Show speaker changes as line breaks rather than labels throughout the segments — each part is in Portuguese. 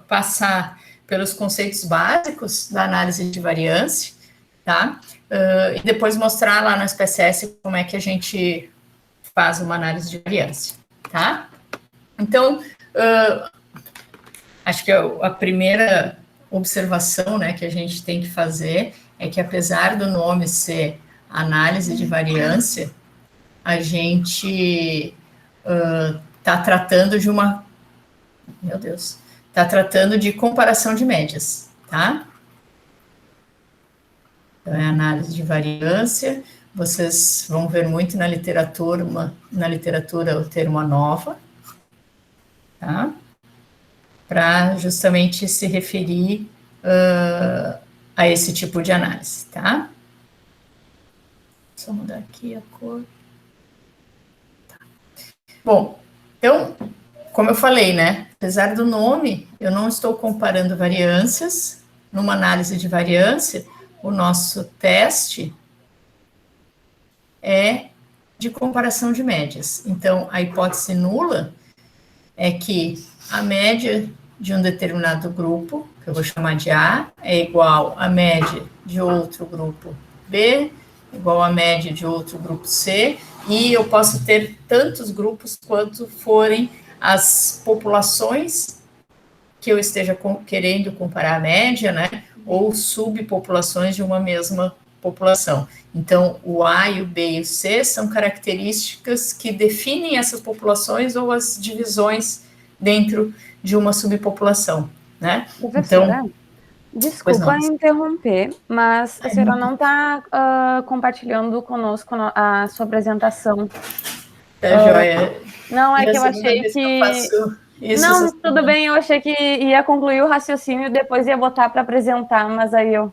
passar pelos conceitos básicos da análise de variância, tá? E depois mostrar lá na SPSS como é que a gente faz uma análise de variância, tá? Então, acho que a primeira observação, né, que a gente tem que fazer é que, apesar do nome ser análise de variância, a gente está tratando de está tratando de comparação de médias, tá? Então, é análise de variância. Vocês vão ver muito na literatura o termo ANOVA, tá? Para justamente se referir a esse tipo de análise, tá? Só mudar aqui a cor. Tá. Bom, então, como eu falei, né? Apesar do nome, eu não estou comparando variâncias. Numa análise de variância, o nosso teste é de comparação de médias. Então, a hipótese nula é que a média de um determinado grupo, que eu vou chamar de A, é igual à média de outro grupo B, igual à média de outro grupo C, e eu posso ter tantos grupos quanto forem as populações que eu esteja querendo comparar a média, né, ou subpopulações de uma mesma população. Então, o A, o B e o C são características que definem essas populações ou as divisões dentro de uma subpopulação, né?
Professora,
então,
desculpa interromper, mas a senhora não está compartilhando conosco a sua apresentação.
Joia.
Não, é que eu achei que... Não, tudo bem, eu achei que ia concluir o raciocínio e depois ia botar para apresentar, mas aí eu...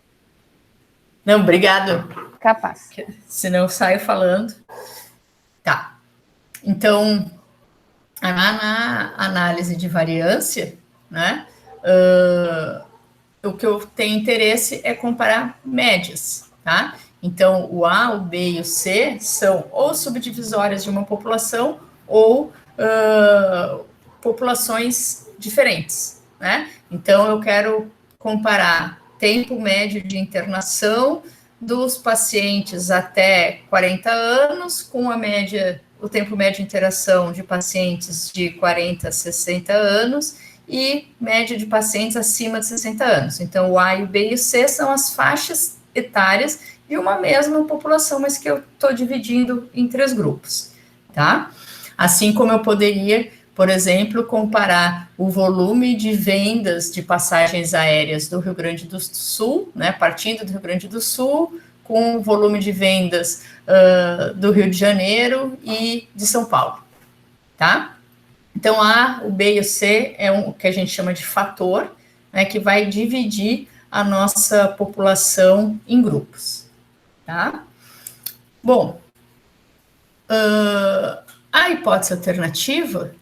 Não, obrigado.
Capaz.
Senão eu saio falando. Tá. Então, na análise de variância, né, o que eu tenho interesse é comparar médias, tá? Então, o A, o B e o C são ou subdivisórias de uma população ou populações diferentes, né? Então, eu quero comparar tempo médio de internação dos pacientes até 40 anos com a média, o tempo médio de interação de pacientes de 40 a 60 anos e média de pacientes acima de 60 anos. Então, o A, o B e o C são as faixas etárias de uma mesma população, mas que eu estou dividindo em 3 grupos, tá? Assim como eu poderia, por exemplo, comparar o volume de vendas de passagens aéreas do Rio Grande do Sul, né, partindo do Rio Grande do Sul, com o volume de vendas do Rio de Janeiro e de São Paulo, tá? Então, A, o B e o C é o que a gente chama de fator, né, que vai dividir a nossa população em grupos, tá? Bom, a hipótese alternativa,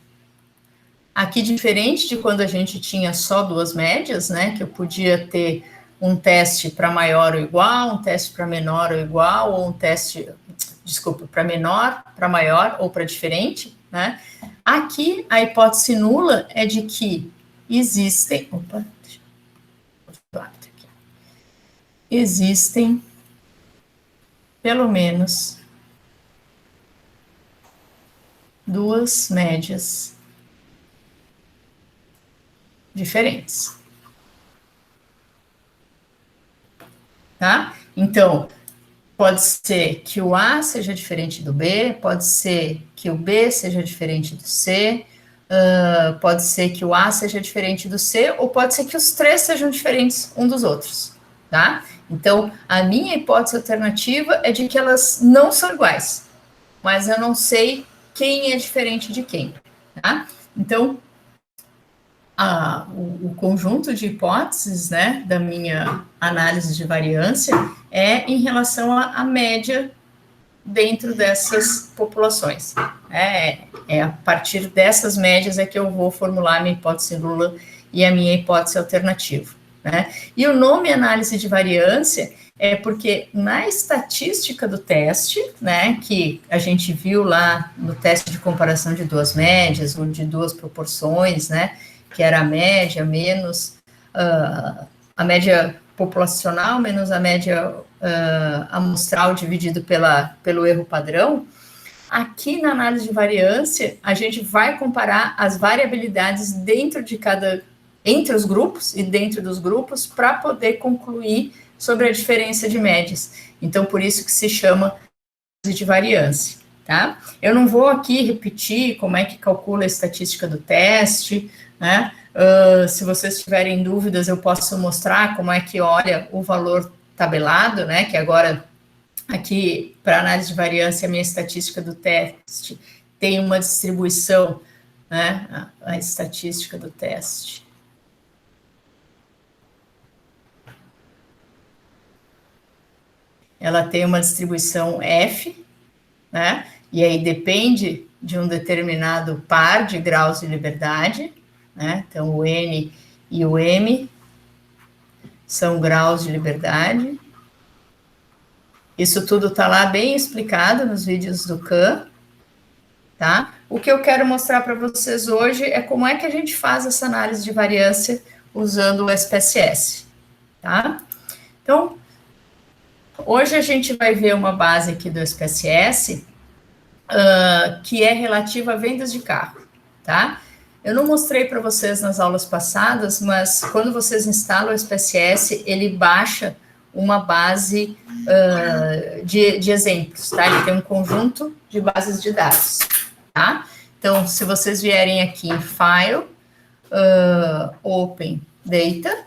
aqui diferente de quando a gente tinha só 2 médias, né, que eu podia ter um teste para maior ou igual, um teste para menor ou igual, ou um teste, desculpa, para menor, para maior ou para diferente, né? Aqui, a hipótese nula é de que existem... Opa, deixa eu aqui. Existem, pelo menos, 2 médias diferentes. Tá? Então, pode ser que o A seja diferente do B, pode ser que o B seja diferente do C, pode ser que o A seja diferente do C, ou pode ser que os 3 sejam diferentes um dos outros, tá? Então, a minha hipótese alternativa é de que elas não são iguais, mas eu não sei quem é diferente de quem, tá? Então, o conjunto de hipóteses, né, da minha análise de variância é em relação à média dentro dessas populações. É a partir dessas médias é que eu vou formular a minha hipótese nula e a minha hipótese alternativa, né? E o nome análise de variância é porque na estatística do teste, né, que a gente viu lá no teste de comparação de 2 médias ou de 2 proporções, né, que era a média menos a média populacional menos a média amostral dividido pelo erro padrão. Aqui na análise de variância, a gente vai comparar as variabilidades entre os grupos e dentro dos grupos para poder concluir sobre a diferença de médias. Então, por isso que se chama de variância, tá? Eu não vou aqui repetir como é que calcula a estatística do teste, né? Se vocês tiverem dúvidas, eu posso mostrar como é que olha o valor tabelado, né? Que agora, aqui, para análise de variância, a minha estatística do teste tem uma distribuição, né? A estatística do teste. Ela tem uma distribuição F, né? E aí depende de um determinado par de graus de liberdade, né? Então, o N e o M são graus de liberdade. Isso tudo está lá bem explicado nos vídeos do Khan, tá? O que eu quero mostrar para vocês hoje é como é que a gente faz essa análise de variância usando o SPSS, tá? Então, hoje a gente vai ver uma base aqui do SPSS que é relativa a vendas de carro, tá? Eu não mostrei para vocês nas aulas passadas, mas quando vocês instalam o SPSS, ele baixa uma base de exemplos, tá? Ele tem um conjunto de bases de dados, tá? Então, se vocês vierem aqui em File, Open Data,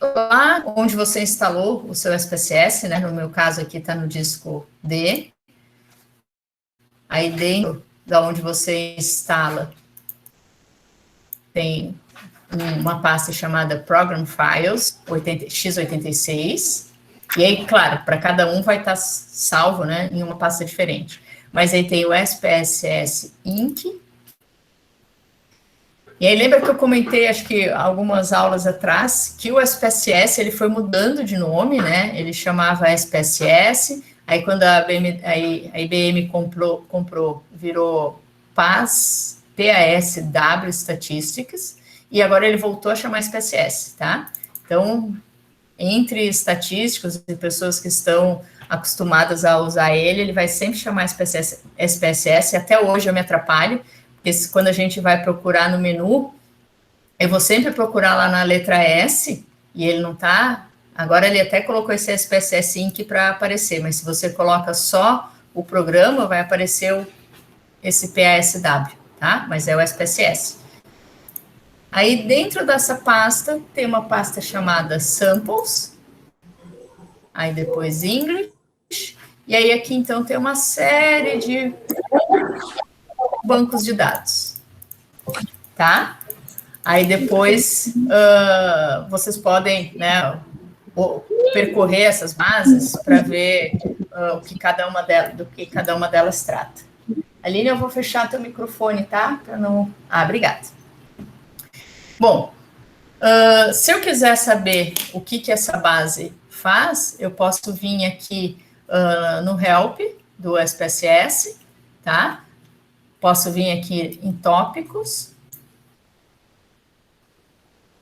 lá onde você instalou o seu SPSS, né? No meu caso aqui está no disco D. Aí dentro da onde você instala tem uma pasta chamada Program Files x86. E aí, claro, para cada um vai estar salvo, né, em uma pasta diferente. Mas aí tem o SPSS Inc. E aí lembra que eu comentei, acho que algumas aulas atrás, que o SPSS ele foi mudando de nome, né? Ele chamava SPSS, aí quando a IBM comprou virou PASW Statistics, e agora ele voltou a chamar SPSS, tá? Então, entre estatísticos e pessoas que estão acostumadas a usar ele vai sempre chamar SPSS, até hoje eu me atrapalho, porque quando a gente vai procurar no menu, eu vou sempre procurar lá na letra S, e ele não tá, agora ele até colocou esse SPSS Inc. para aparecer, mas se você coloca só o programa, vai aparecer esse PASW, tá? Mas é o SPSS. Aí, dentro dessa pasta, tem uma pasta chamada Samples, aí depois English, e aí aqui, então, tem uma série de bancos de dados, tá? Aí depois, vocês podem, né, percorrer essas bases para ver do que cada uma delas trata. Aline, eu vou fechar teu microfone, tá? Para não... obrigada. Bom, se eu quiser saber o que essa base faz, eu posso vir aqui no Help do SPSS, tá? Posso vir aqui em Tópicos.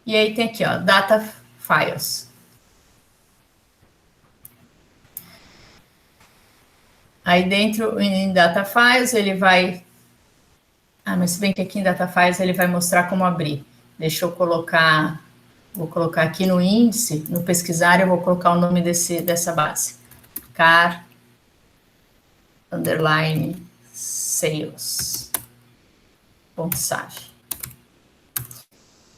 E aí tem aqui, ó, Data Files. Aí dentro, em Data Files, ele vai... mas se bem que aqui em Data Files ele vai mostrar como abrir. Deixa eu colocar... Vou colocar aqui no índice, no pesquisar, eu vou colocar o nome dessa base. Car _ Sales. .save.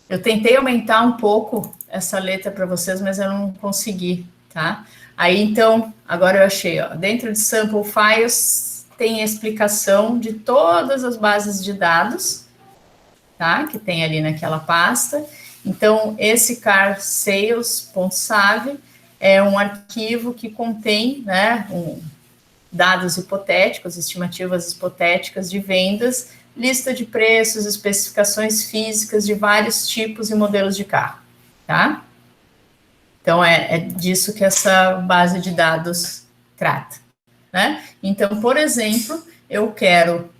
Eu tentei aumentar um pouco essa letra para vocês, mas eu não consegui, tá? Aí, então, agora eu achei, ó, dentro de Sample Files tem a explicação de todas as bases de dados, tá? Que tem ali naquela pasta. Então, esse car sales.save é um arquivo que contém, né, dados hipotéticos, estimativas hipotéticas de vendas, lista de preços, especificações físicas de vários tipos e modelos de carro, tá? Então, é disso que essa base de dados trata, né? Então, por exemplo, eu quero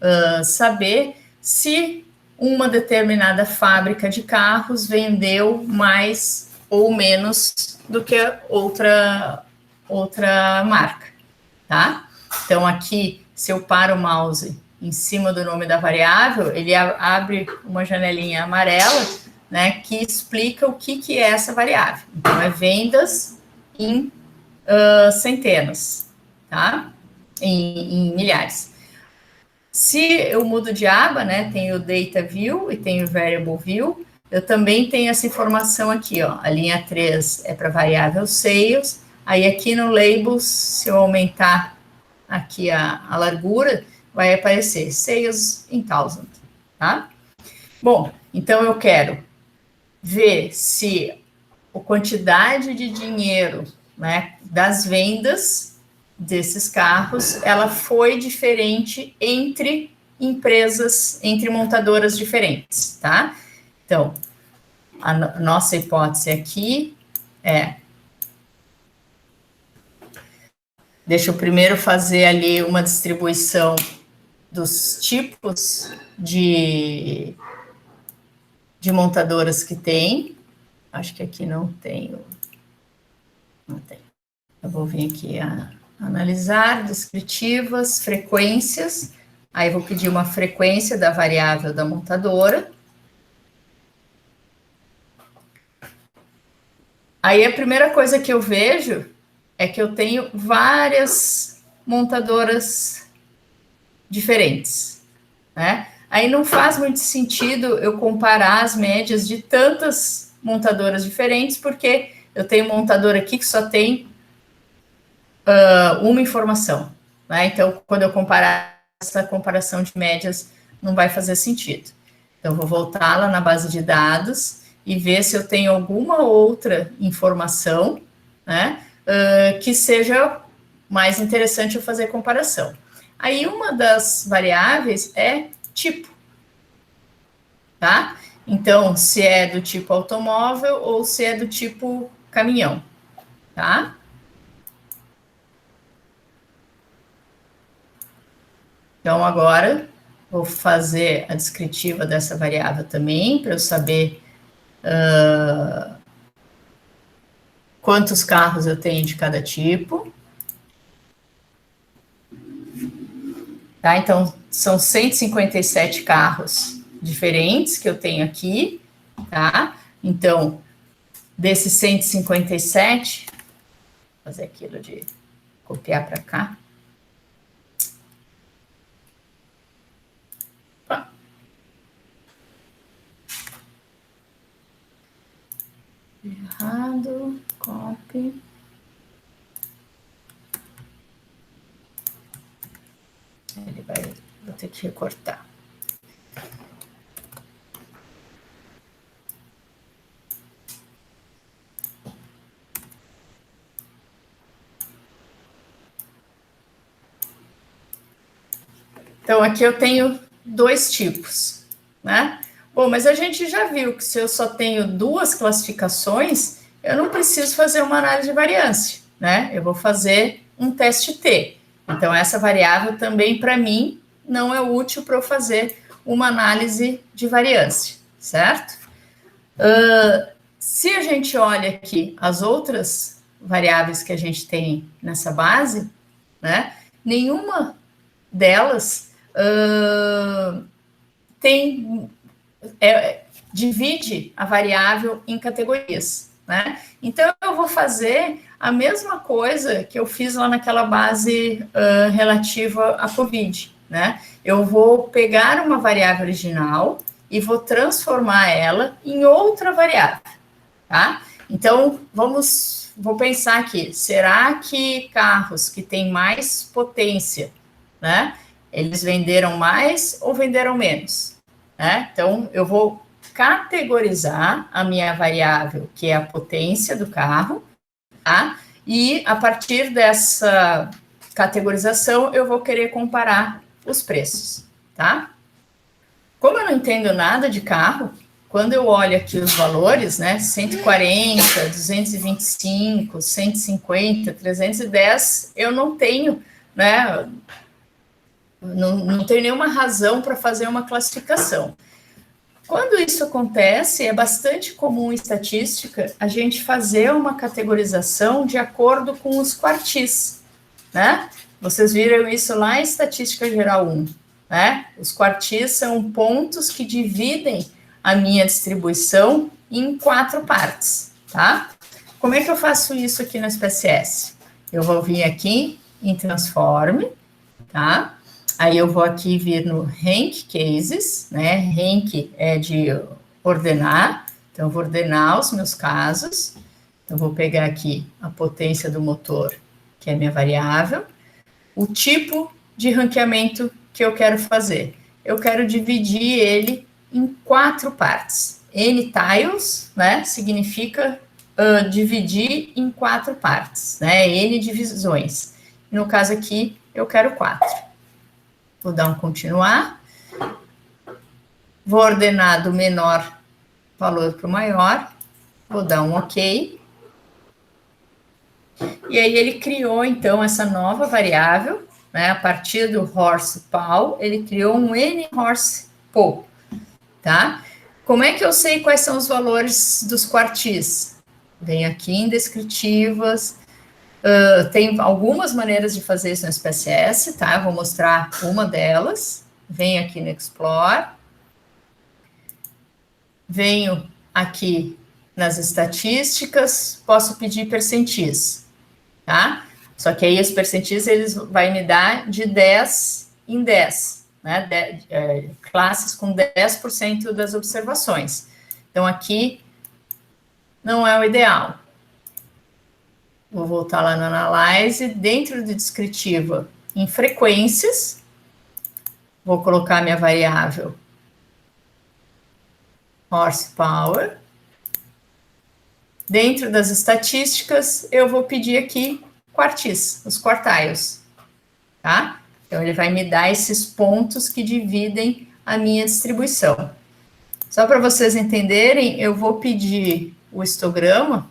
saber se uma determinada fábrica de carros vendeu mais ou menos do que outra marca, tá? Então, aqui, se eu paro o mouse em cima do nome da variável, ele abre uma janelinha amarela, né, que explica o que é essa variável. Então, é vendas em centenas, tá? Em milhares. Se eu mudo de aba, né, tem o Data View e tem o Variable View, eu também tenho essa informação aqui, ó. A linha 3 é para variável Sales, aí aqui no Labels, se eu aumentar aqui a largura, vai aparecer Sales in Thousand, tá? Bom, então eu quero ver se a quantidade de dinheiro, né, das vendas desses carros, ela foi diferente entre empresas, entre montadoras diferentes, tá? Então, a nossa hipótese aqui é... Deixa eu primeiro fazer ali uma distribuição dos tipos de montadoras que tem. Acho que aqui não tem. Não tem. Eu vou vir aqui a analisar, descritivas, frequências. Aí vou pedir uma frequência da variável da montadora. Aí a primeira coisa que eu vejo é que eu tenho várias montadoras diferentes, né? Aí não faz muito sentido eu comparar as médias de tantas montadoras diferentes, porque eu tenho montadora aqui que só tem uma informação, né? Então, quando eu comparar, essa comparação de médias não vai fazer sentido. Então, vou voltar lá na base de dados e ver se eu tenho alguma outra informação, né, que seja mais interessante eu fazer comparação. Aí, uma das variáveis é tipo, tá? Então, se é do tipo automóvel ou se é do tipo caminhão, tá? Então, agora, vou fazer a descritiva dessa variável também, para eu saber quantos carros eu tenho de cada tipo. Tá? Então, são 157 carros diferentes que eu tenho aqui, tá? Então, desses 157, vou fazer aquilo de copiar para cá. Errado, copy. Ele vai, vou ter que recortar. Então, aqui eu tenho dois tipos, né? Bom, mas a gente já viu que se eu só tenho duas classificações, eu não preciso fazer uma análise de variância, né? Eu vou fazer um teste T. Então, essa variável também, para mim, não é útil para eu fazer uma análise de variância, certo? Se a gente olha aqui as outras variáveis que a gente tem nessa base, né? Nenhuma delas divide a variável em categorias, né? Então, eu vou fazer a mesma coisa que eu fiz lá naquela base relativa à COVID, né? Eu vou pegar uma variável original e vou transformar ela em outra variável, tá? Então, vou pensar aqui, será que carros que têm mais potência, né? Eles venderam mais ou venderam menos? Né? Então, eu vou categorizar a minha variável, que é a potência do carro, tá? E a partir dessa categorização, eu vou querer comparar os preços, tá? Como eu não entendo nada de carro, quando eu olho aqui os valores, né, 140, 225, 150, 310, eu não tenho, né, Não tem nenhuma razão para fazer uma classificação. Quando isso acontece, é bastante comum em estatística a gente fazer uma categorização de acordo com os quartis, né? Vocês viram isso lá em Estatística Geral 1, né? Os quartis são pontos que dividem a minha distribuição em 4 partes, tá? Como é que eu faço isso aqui no SPSS? Eu vou vir aqui em Transform, tá? Aí eu vou aqui vir no Rank Cases, né? Rank é de ordenar, então eu vou ordenar os meus casos. Então, eu vou pegar aqui a potência do motor, que é minha variável, o tipo de ranqueamento que eu quero fazer. Eu quero dividir ele em 4 partes. N tiles, né? Significa dividir em 4 partes, né? N divisões. No caso aqui, eu quero 4. Vou dar um continuar. Vou ordenar do menor valor para o maior. Vou dar um OK. E aí ele criou, então, essa nova variável, né? A partir do horsepower, ele criou um N-horsepower, tá? Como é que eu sei quais são os valores dos quartis? Venho aqui em descritivas. Tem algumas maneiras de fazer isso no SPSS, tá? Eu vou mostrar uma delas. Venho aqui no Explore. Venho aqui nas estatísticas, posso pedir percentis, tá? Só que aí os percentis, eles vai me dar de 10 em 10, né? Classes com 10% das observações. Então, aqui não é o ideal. Vou voltar lá no Analyze, dentro do descritiva, em frequências, vou colocar minha variável horsepower. Dentro das estatísticas, eu vou pedir aqui quartis, os quartiles, tá? Então, ele vai me dar esses pontos que dividem a minha distribuição. Só para vocês entenderem, eu vou pedir o histograma,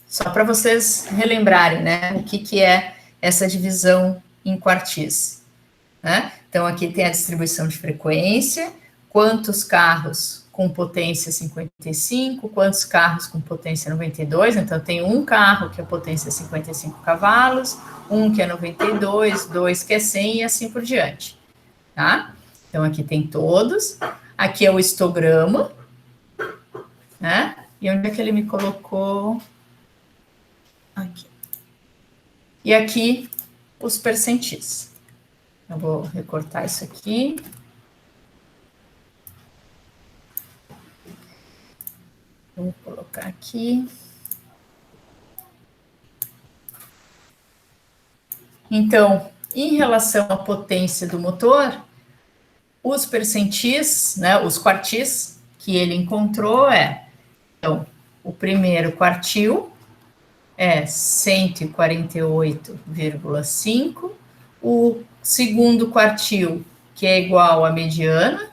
só para vocês relembrarem, né, o que é essa divisão em quartis, né? Então, aqui tem a distribuição de frequência, quantos carros com potência 55, quantos carros com potência 92, então tem um carro que é potência 55 cavalos, um que é 92, dois que é 100 e assim por diante, tá? Então, aqui tem todos, aqui é o histograma, né? E onde é que ele me colocou? Aqui. E aqui, os percentis. Eu vou recortar isso aqui. Vou colocar aqui. Então, em relação à potência do motor, os percentis, né, os quartis que ele encontrou então, o primeiro quartil é 148,5, o segundo quartil, que é igual à mediana,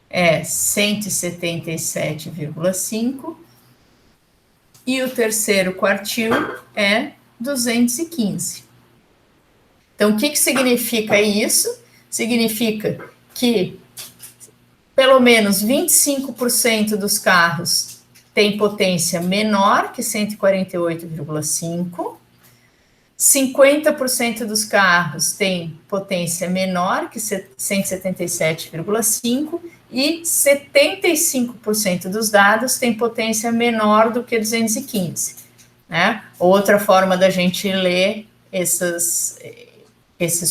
é 177,5, e o terceiro quartil é 215. Então, o que significa isso? Significa que pelo menos 25% dos carros tem potência menor que 148,5, 50% dos carros tem potência menor que 177,5 e 75% dos dados tem potência menor do que 215, né? Outra forma da gente ler esses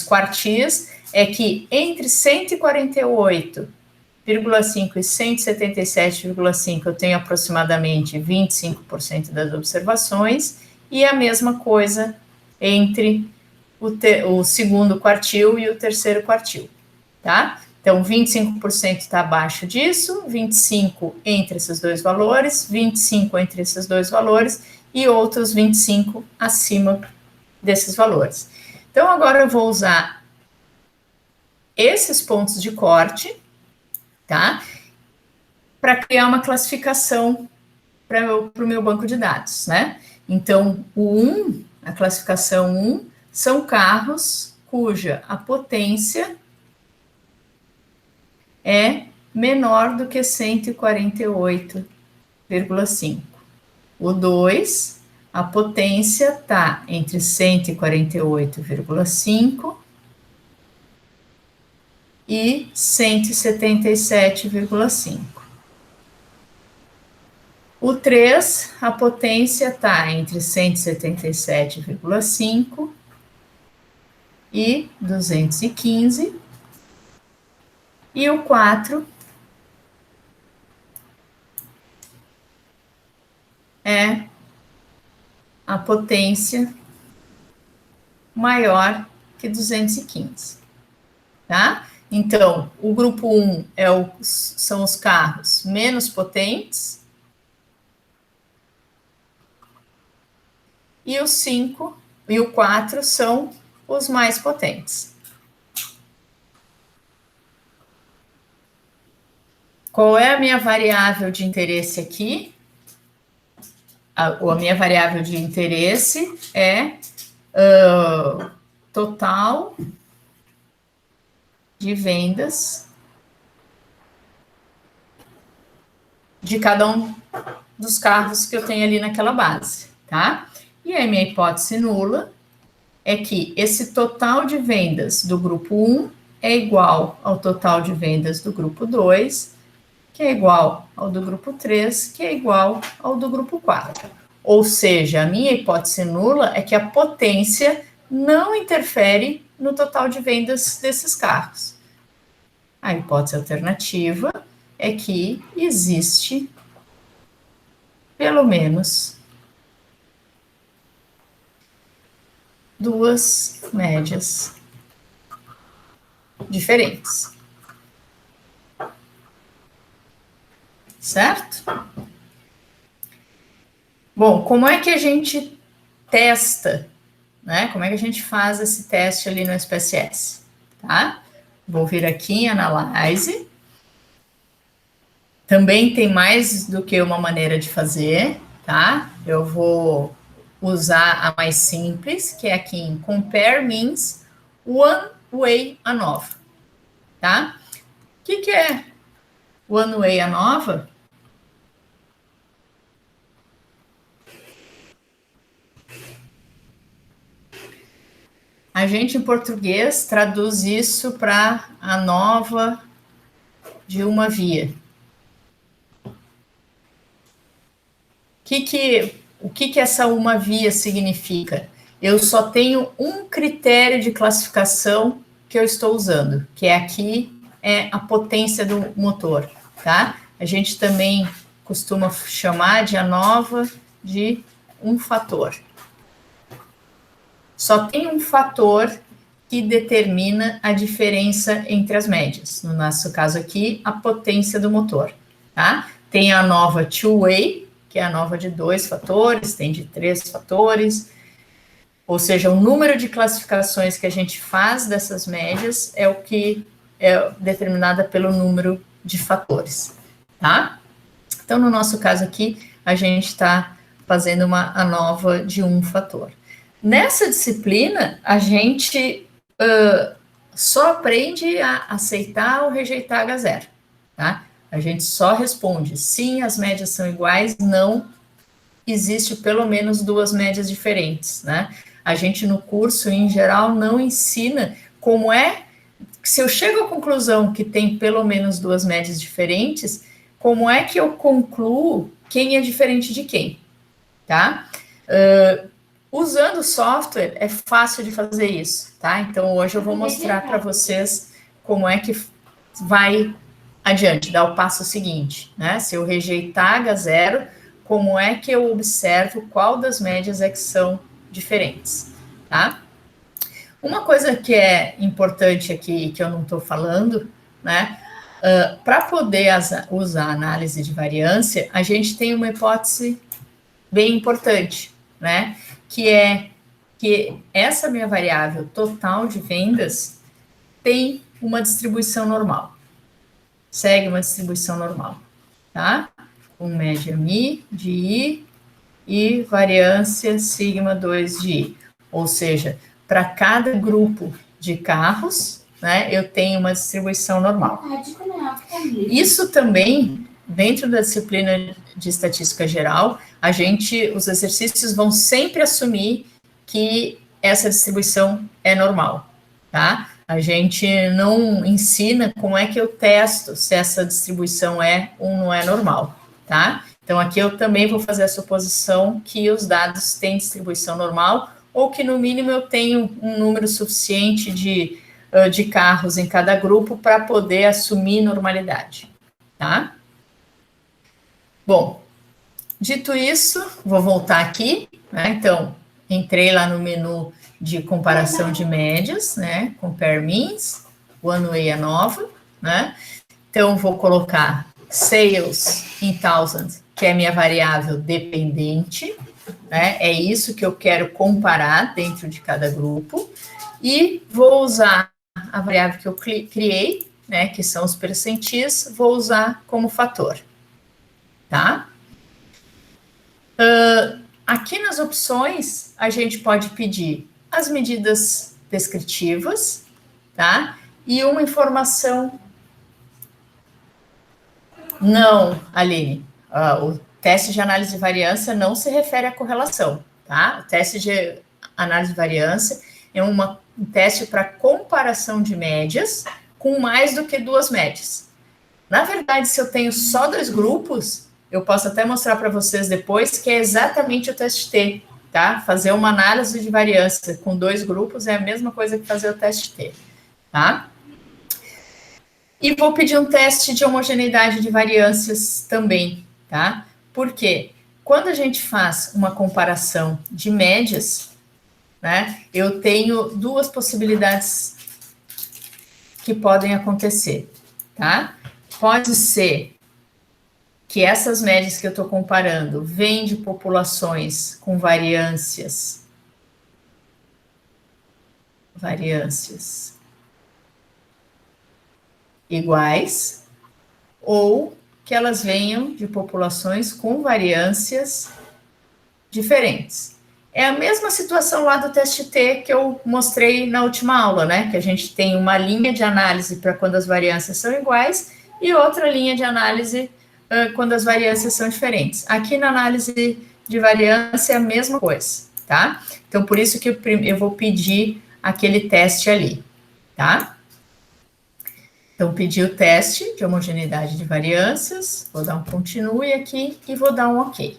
quartis é que entre 148,5 e 177,5 eu tenho aproximadamente 25% das observações, e a mesma coisa entre o segundo quartil e o terceiro quartil, tá? Então, 25% está abaixo disso, 25% entre esses dois valores, 25% entre esses dois valores e outros 25% acima desses valores. Então, agora eu vou usar esses pontos de corte, tá? Para criar uma classificação para o meu banco de dados, né? Então, a classificação 1 são carros cuja a potência é menor do que 148,5. O 2, a potência está entre 148,5 e 177,5. O 3, a potência está entre 177,5 e 215. E o 4 é a potência maior que 215, tá? Então, o grupo 1 são os carros menos potentes, e o 5 e o 4 são os mais potentes. Qual é a minha variável de interesse aqui? A minha variável de interesse é total de vendas de cada um dos carros que eu tenho ali naquela base, tá? E a minha hipótese nula é que esse total de vendas do grupo 1 é igual ao total de vendas do grupo 2, que é igual ao do grupo 3, que é igual ao do grupo 4. Ou seja, a minha hipótese nula é que a potência não interfere no total de vendas desses carros. A hipótese alternativa é que existe pelo menos duas médias diferentes. Certo? Bom, como é que a gente testa, né? Como é que a gente faz esse teste ali no SPSS, tá? Vou vir aqui em Analyze. Também tem mais do que uma maneira de fazer, tá? Eu vou usar a mais simples, que é aqui em Compare Means One Way ANOVA, tá? O que é One Way ANOVA? A gente, em português, traduz isso para ANOVA de uma via. O que essa uma via significa? Eu só tenho um critério de classificação que eu estou usando, que é aqui, é a potência do motor, tá? A gente também costuma chamar de ANOVA de um fator. Só tem um fator que determina a diferença entre as médias. No nosso caso aqui, a potência do motor, tá? Tem a ANOVA two-way, que é a ANOVA de 2 fatores, tem de 3 fatores, ou seja, o número de classificações que a gente faz dessas médias é o que é determinada pelo número de fatores, tá? Então, no nosso caso aqui, a gente está fazendo uma ANOVA de um fator. Nessa disciplina, a gente só aprende a aceitar ou rejeitar H0, tá? A gente só responde sim, as médias são iguais, não, existe pelo menos duas médias diferentes, né? A gente no curso, em geral, não ensina como é, se eu chego à conclusão que tem pelo menos duas médias diferentes, como é que eu concluo quem é diferente de quem, tá? Usando o software, é fácil de fazer isso, tá? Então, hoje eu vou mostrar para vocês como é que vai adiante, dar o passo seguinte, né? Se eu rejeitar H0, como é que eu observo qual das médias é que são diferentes, tá? Uma coisa que é importante aqui, que eu não estou falando, né? Para poder usar análise de variância, a gente tem uma hipótese bem importante, né? Que é que essa minha variável total de vendas tem uma distribuição normal. Segue uma distribuição normal, tá? Com média mi de i e variância sigma 2 de i. Ou seja, para cada grupo de carros, né, eu tenho uma distribuição normal. Isso também, dentro da disciplina de estatística geral, os exercícios vão sempre assumir que essa distribuição é normal, tá? A gente não ensina como é que eu testo se essa distribuição é ou não é normal, tá? Então, aqui eu também vou fazer a suposição que os dados têm distribuição normal, ou que, no mínimo, eu tenho um número suficiente de carros em cada grupo para poder assumir normalidade, tá? Bom, dito isso, vou voltar aqui, né? Então, entrei lá no menu de comparação de médias, né? Compare means, one way ANOVA, né? Então, vou colocar sales in thousand, que é minha variável dependente, né? É isso que eu quero comparar dentro de cada grupo. E vou usar a variável que eu criei, né? Que são os percentis, vou usar como fator, tá? Aqui nas opções, a gente pode pedir as medidas descritivas, tá? E uma informação. Não, Aline, o teste de análise de variância não se refere à correlação, tá? O teste de análise de variância é um teste para comparação de médias com mais do que duas médias. Na verdade, se eu tenho só dois grupos, eu posso até mostrar para vocês depois que é exatamente o teste T, tá? Fazer uma análise de variância com dois grupos é a mesma coisa que fazer o teste T, tá? E vou pedir um teste de homogeneidade de variâncias também, tá? Porque quando a gente faz uma comparação de médias, né, eu tenho duas possibilidades que podem acontecer, tá? Pode ser que essas médias que eu estou comparando vêm de populações com variâncias iguais, ou que elas venham de populações com variâncias diferentes. É a mesma situação lá do teste T que eu mostrei na última aula, né? Que a gente tem uma linha de análise para quando as variâncias são iguais e outra linha de análise quando as variâncias são diferentes. Aqui na análise de variância é a mesma coisa, tá? Então, por isso que eu vou pedir aquele teste ali, tá? Então, pedi o teste de homogeneidade de variâncias, vou dar um continue aqui e vou dar um OK.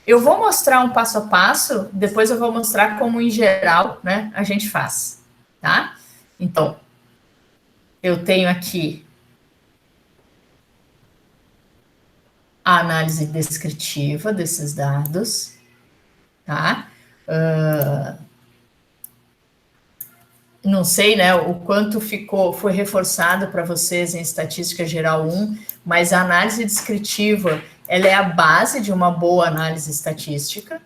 Eu vou mostrar um passo a passo, depois eu vou mostrar como, em geral, né, a gente faz, tá? Então, eu tenho aqui a análise descritiva desses dados, tá? Não sei, né, o quanto foi reforçado para vocês em Estatística Geral 1, mas a análise descritiva, ela é a base de uma boa análise estatística,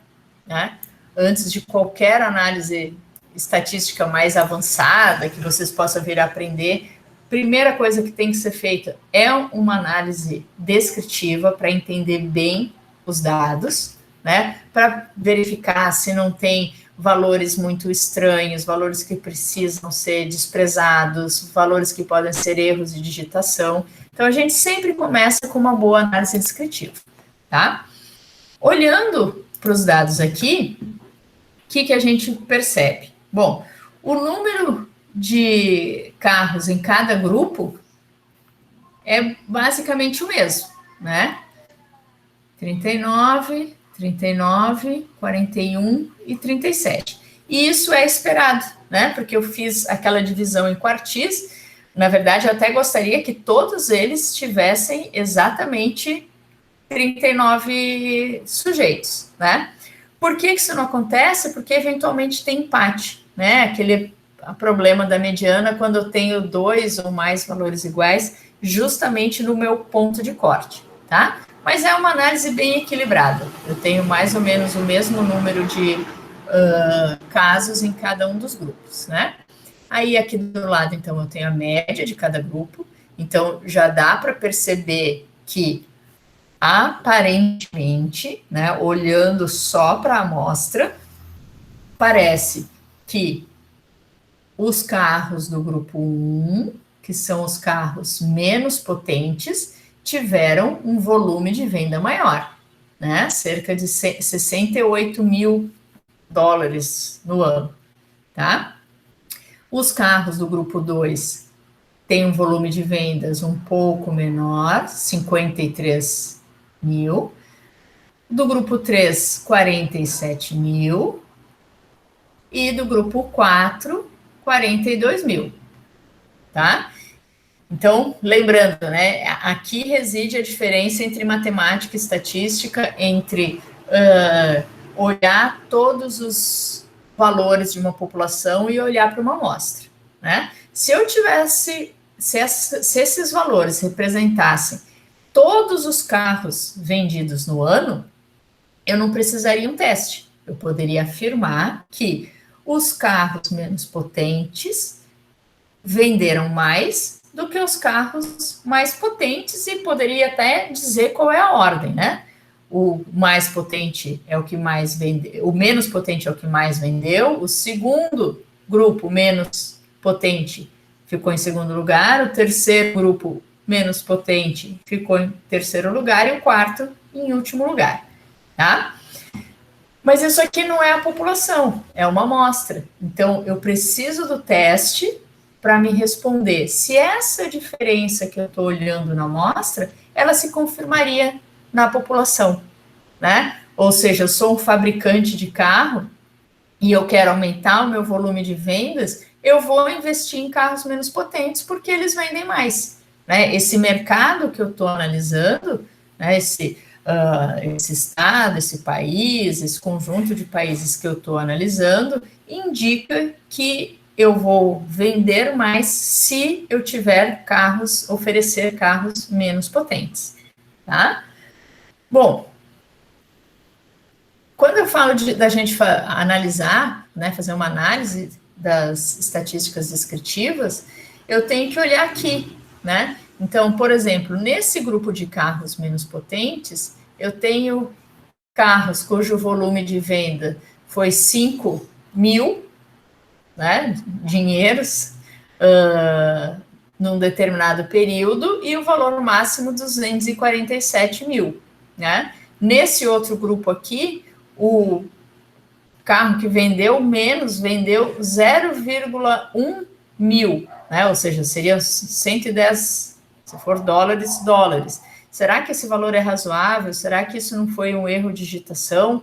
né? Antes de qualquer análise estatística mais avançada que vocês possam vir a aprender, primeira coisa que tem que ser feita é uma análise descritiva para entender bem os dados, né? Para verificar se não tem valores muito estranhos, valores que precisam ser desprezados, valores que podem ser erros de digitação. Então, a gente sempre começa com uma boa análise descritiva, tá? Olhando para os dados aqui, o que a gente percebe? Bom, o número de carros em cada grupo é basicamente o mesmo, né? 39, 41 e 37. E isso é esperado, né? Porque eu fiz aquela divisão em quartis. Na verdade, eu até gostaria que todos eles tivessem exatamente 39 sujeitos, né? Por que isso não acontece? Porque eventualmente tem empate, né? Aquele problema da mediana quando eu tenho dois ou mais valores iguais, justamente no meu ponto de corte, tá? Mas é uma análise bem equilibrada. Eu tenho mais ou menos o mesmo número de casos em cada um dos grupos, né? Aí, aqui do lado, então, eu tenho a média de cada grupo. Então, já dá para perceber que, aparentemente, né, olhando só para a amostra, parece que os carros do grupo 1, que são os carros menos potentes, tiveram um volume de venda maior, né? Cerca de 68 mil dólares no ano, tá? Os carros do grupo 2 têm um volume de vendas um pouco menor, 53 mil. Do grupo 3, 47 mil. E do grupo 4, 42 mil, tá? Então, lembrando, né, aqui reside a diferença entre matemática e estatística, entre olhar todos os valores de uma população e olhar para uma amostra, né? Se eu tivesse, se esses valores representassem todos os carros vendidos no ano, eu não precisaria um teste. Eu poderia afirmar que os carros menos potentes venderam mais do que os carros mais potentes e poderia até dizer qual é a ordem, né? O mais potente é o que mais vendeu, o menos potente é o que mais vendeu, o segundo grupo menos potente ficou em segundo lugar, o terceiro grupo menos potente ficou em terceiro lugar e o quarto em último lugar, tá? Mas isso aqui não é a população, é uma amostra. Então, eu preciso do teste para me responder se essa diferença que eu estou olhando na amostra, ela se confirmaria na população, né? Ou seja, eu sou um fabricante de carro e eu quero aumentar o meu volume de vendas, eu vou investir em carros menos potentes porque eles vendem mais, né? Esse mercado que eu estou analisando, né, esse estado, esse país, esse conjunto de países que eu estou analisando, indica que eu vou vender mais se eu tiver carros, oferecer carros menos potentes, tá? Bom, quando eu falo da gente analisar, né, fazer uma análise das estatísticas descritivas, eu tenho que olhar aqui, né? Então, por exemplo, nesse grupo de carros menos potentes, eu tenho carros cujo volume de venda foi 5 mil, né, dinheiros, num determinado período, e o valor máximo 247 mil, né? Nesse outro grupo aqui, o carro que vendeu menos, vendeu 0,1 mil, né? Ou seja, seria 110, se for dólares. Será que esse valor é razoável? Será que isso não foi um erro de digitação?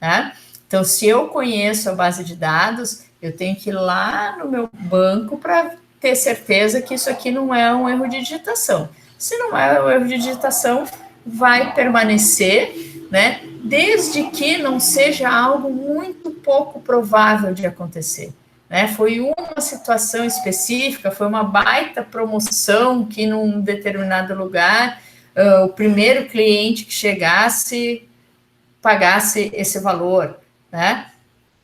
Né? Então, se eu conheço a base de dados, eu tenho que ir lá no meu banco para ter certeza que isso aqui não é um erro de digitação. Se não é um erro de digitação, vai permanecer, né? Desde que não seja algo muito pouco provável de acontecer. Né? Foi uma situação específica, foi uma baita promoção que num determinado lugar o primeiro cliente que chegasse pagasse esse valor, né?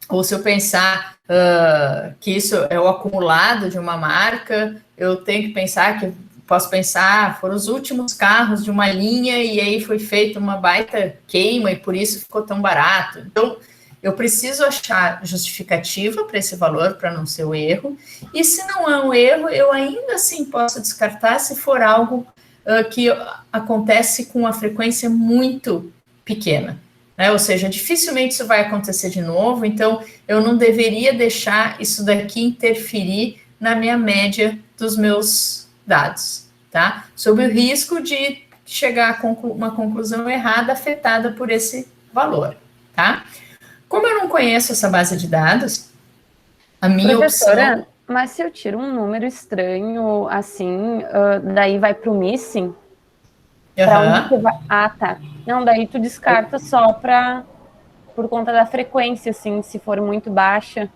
Ou se eu pensar que isso é o acumulado de uma marca, eu tenho que pensar que posso pensar, foram os últimos carros de uma linha e aí foi feita uma baita queima e por isso ficou tão barato. Então, eu preciso achar justificativa para esse valor, para não ser o erro. E se não é um erro, eu ainda assim posso descartar se for algo que acontece com uma frequência muito pequena. Né? Ou seja, dificilmente isso vai acontecer de novo, então eu não deveria deixar isso daqui interferir na minha média dos meus dados, tá? Sob o risco de chegar a uma conclusão errada afetada por esse valor, tá? Como eu não conheço essa base de dados, a minha opção...
Mas se eu tiro um número estranho, assim, daí vai para o missing? Para onde você vai? Ah, tá. Não, daí tu descarta só por conta da frequência, assim, se for muito baixa.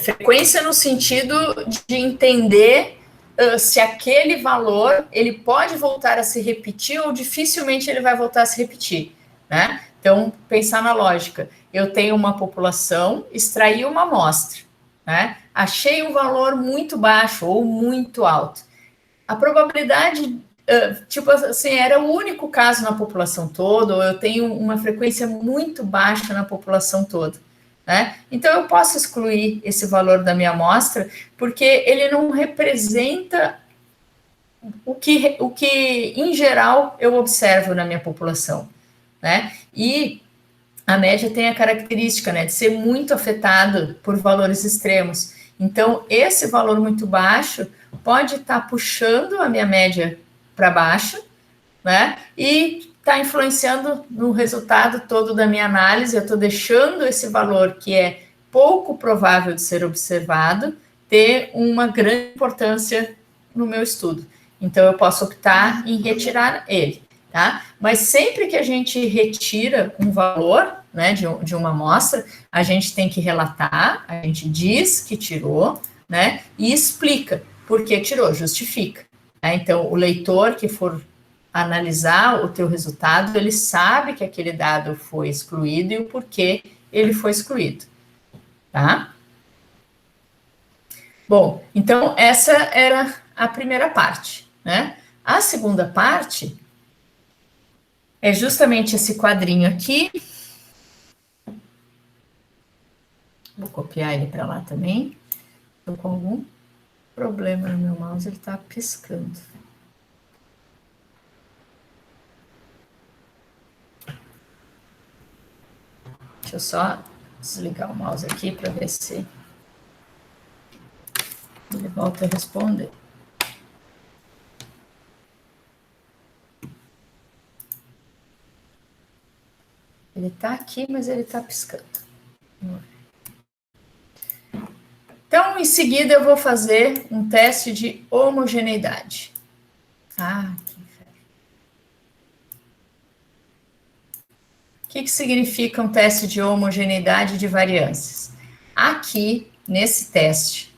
Frequência no sentido de entender se aquele valor ele pode voltar a se repetir ou dificilmente ele vai voltar a se repetir, né? Então, pensar na lógica. Eu tenho uma população, extraí uma amostra, né? Achei um valor muito baixo ou muito alto. A probabilidade, tipo assim, era o único caso na população toda, ou eu tenho uma frequência muito baixa na população toda. né? Então, eu posso excluir esse valor da minha amostra, porque ele não representa o que em geral, eu observo na minha população, né? E a média tem a característica, né, de ser muito afetado por valores extremos. Então, esse valor muito baixo pode estar puxando a minha média para baixo, né? E está influenciando no resultado todo da minha análise. Eu estou deixando esse valor que é pouco provável de ser observado ter uma grande importância no meu estudo. Então, eu posso optar em retirar ele, tá? Mas sempre que a gente retira um valor, né, de uma amostra, a gente tem que relatar, a gente diz que tirou, né, e explica por que tirou, justifica. Né? Então, o leitor que for analisar o teu resultado, ele sabe que aquele dado foi excluído e o porquê ele foi excluído, tá? Bom, então essa era a primeira parte, né? A segunda parte é justamente esse quadrinho aqui. Vou copiar ele para lá também. Estou com algum problema no meu mouse, ele está piscando. Deixa eu só desligar o mouse aqui para ver se ele volta a responder. Ele está aqui, mas ele está piscando. Então, em seguida, eu vou fazer um teste de homogeneidade. Ah, que inferno. O que significa um teste de homogeneidade de variâncias? Aqui, nesse teste,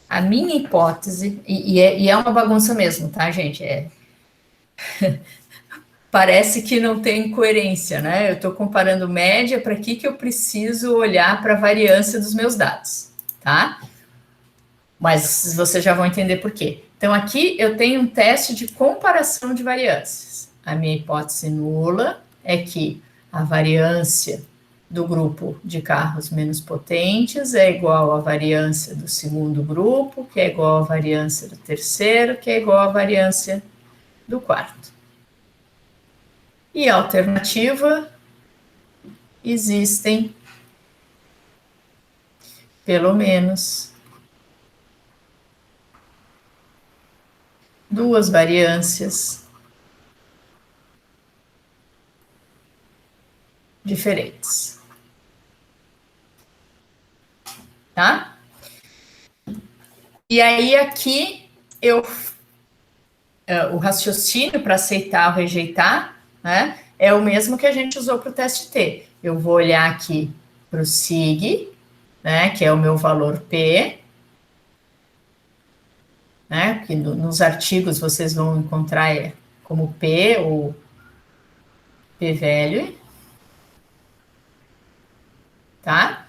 a minha hipótese, e é uma bagunça mesmo, tá, gente? Parece que não tem coerência, né? Eu estou comparando média, para que eu preciso olhar para a variância dos meus dados, tá? Mas vocês já vão entender por quê. Então, aqui eu tenho um teste de comparação de variâncias. A minha hipótese nula é que a variância do grupo de carros menos potentes é igual à variância do segundo grupo, que é igual à variância do terceiro, que é igual à variância do quarto. E a alternativa, existem pelo menos duas variâncias diferentes. Tá? E aí aqui o raciocínio para aceitar ou rejeitar, né, é o mesmo que a gente usou para o teste T. Eu vou olhar aqui para o SIG, né, que é o meu valor P, né, que nos artigos vocês vão encontrar como P ou P velho, tá?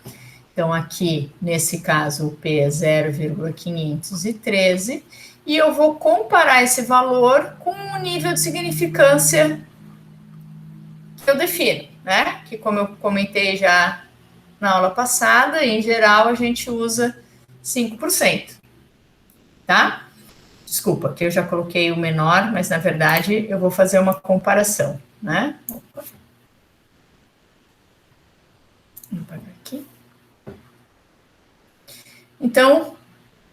Então, aqui, nesse caso, o P é 0,513, e eu vou comparar esse valor com o nível de significância que eu defino, né? Que, como eu comentei já na aula passada, em geral, a gente usa 5%, tá? Desculpa, que eu já coloquei o menor, mas, na verdade, eu vou fazer uma comparação, né? Opa. Vou apagar aqui. Então,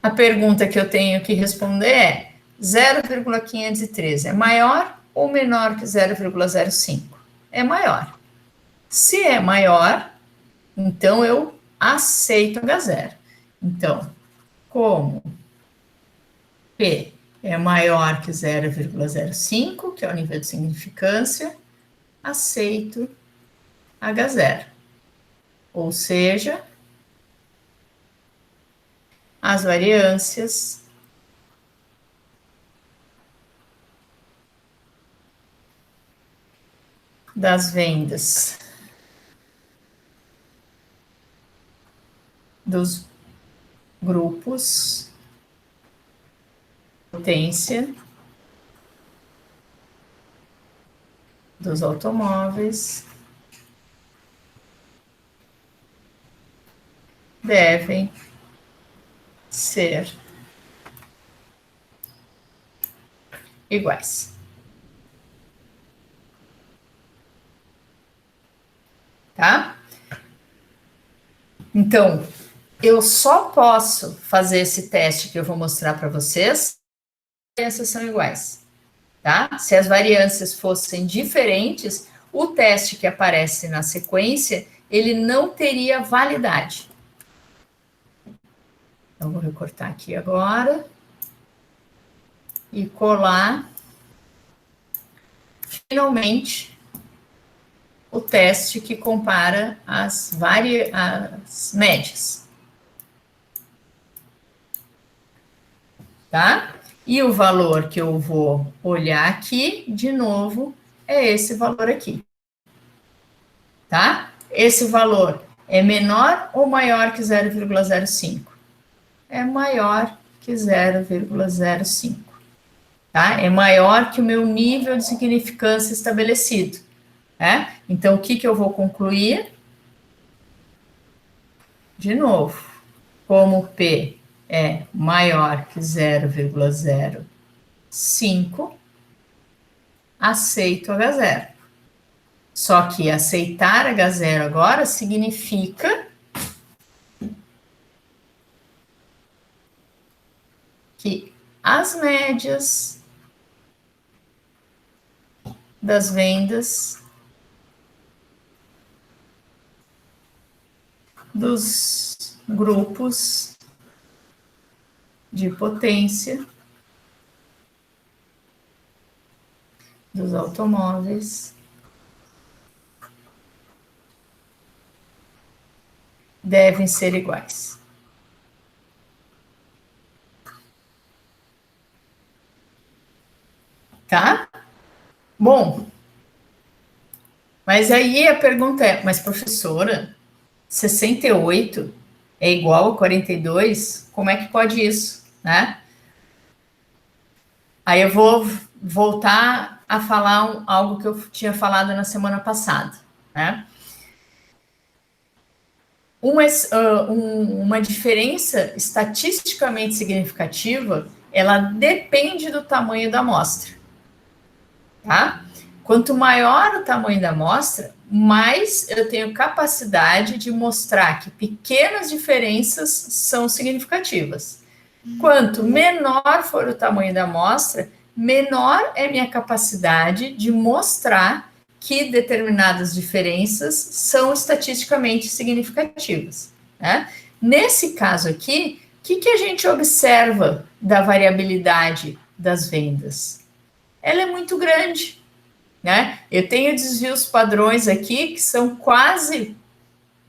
a pergunta que eu tenho que responder é: 0,513 é maior ou menor que 0,05? É maior. Se é maior, então eu aceito H0. Então, como P é maior que 0,05, que é o nível de significância, aceito H0. Ou seja, as variâncias das vendas dos grupos potência dos automóveis devem ser iguais. Tá? Então, eu só posso fazer esse teste que eu vou mostrar para vocês se as variâncias são iguais. Tá? Se as variâncias fossem diferentes, o teste que aparece na sequência, ele não teria validade. Então, vou recortar aqui agora e colar, finalmente, o teste que compara as médias. Tá? E o valor que eu vou olhar aqui, de novo, é esse valor aqui. Tá? Esse valor é menor ou maior que 0,05? É maior que 0,05. Tá? É maior que o meu nível de significância estabelecido. Né? Então, o que eu vou concluir? De novo, como P é maior que 0,05, aceito H0. Só que aceitar H0 agora significa que as médias das vendas dos grupos de potência dos automóveis devem ser iguais. Tá? Bom, mas aí a pergunta é, mas professora, 68 é igual a 42? Como é que pode isso, né? Aí eu vou voltar a falar algo que eu tinha falado na semana passada, né? Uma diferença estatisticamente significativa, ela depende do tamanho da amostra, tá? Quanto maior o tamanho da amostra, mais eu tenho capacidade de mostrar que pequenas diferenças são significativas. Quanto menor for o tamanho da amostra, menor é minha capacidade de mostrar que determinadas diferenças são estatisticamente significativas. Né? Nesse caso aqui, o que a gente observa da variabilidade das vendas? Ela é muito grande. Né? Eu tenho desvios padrões aqui que são quase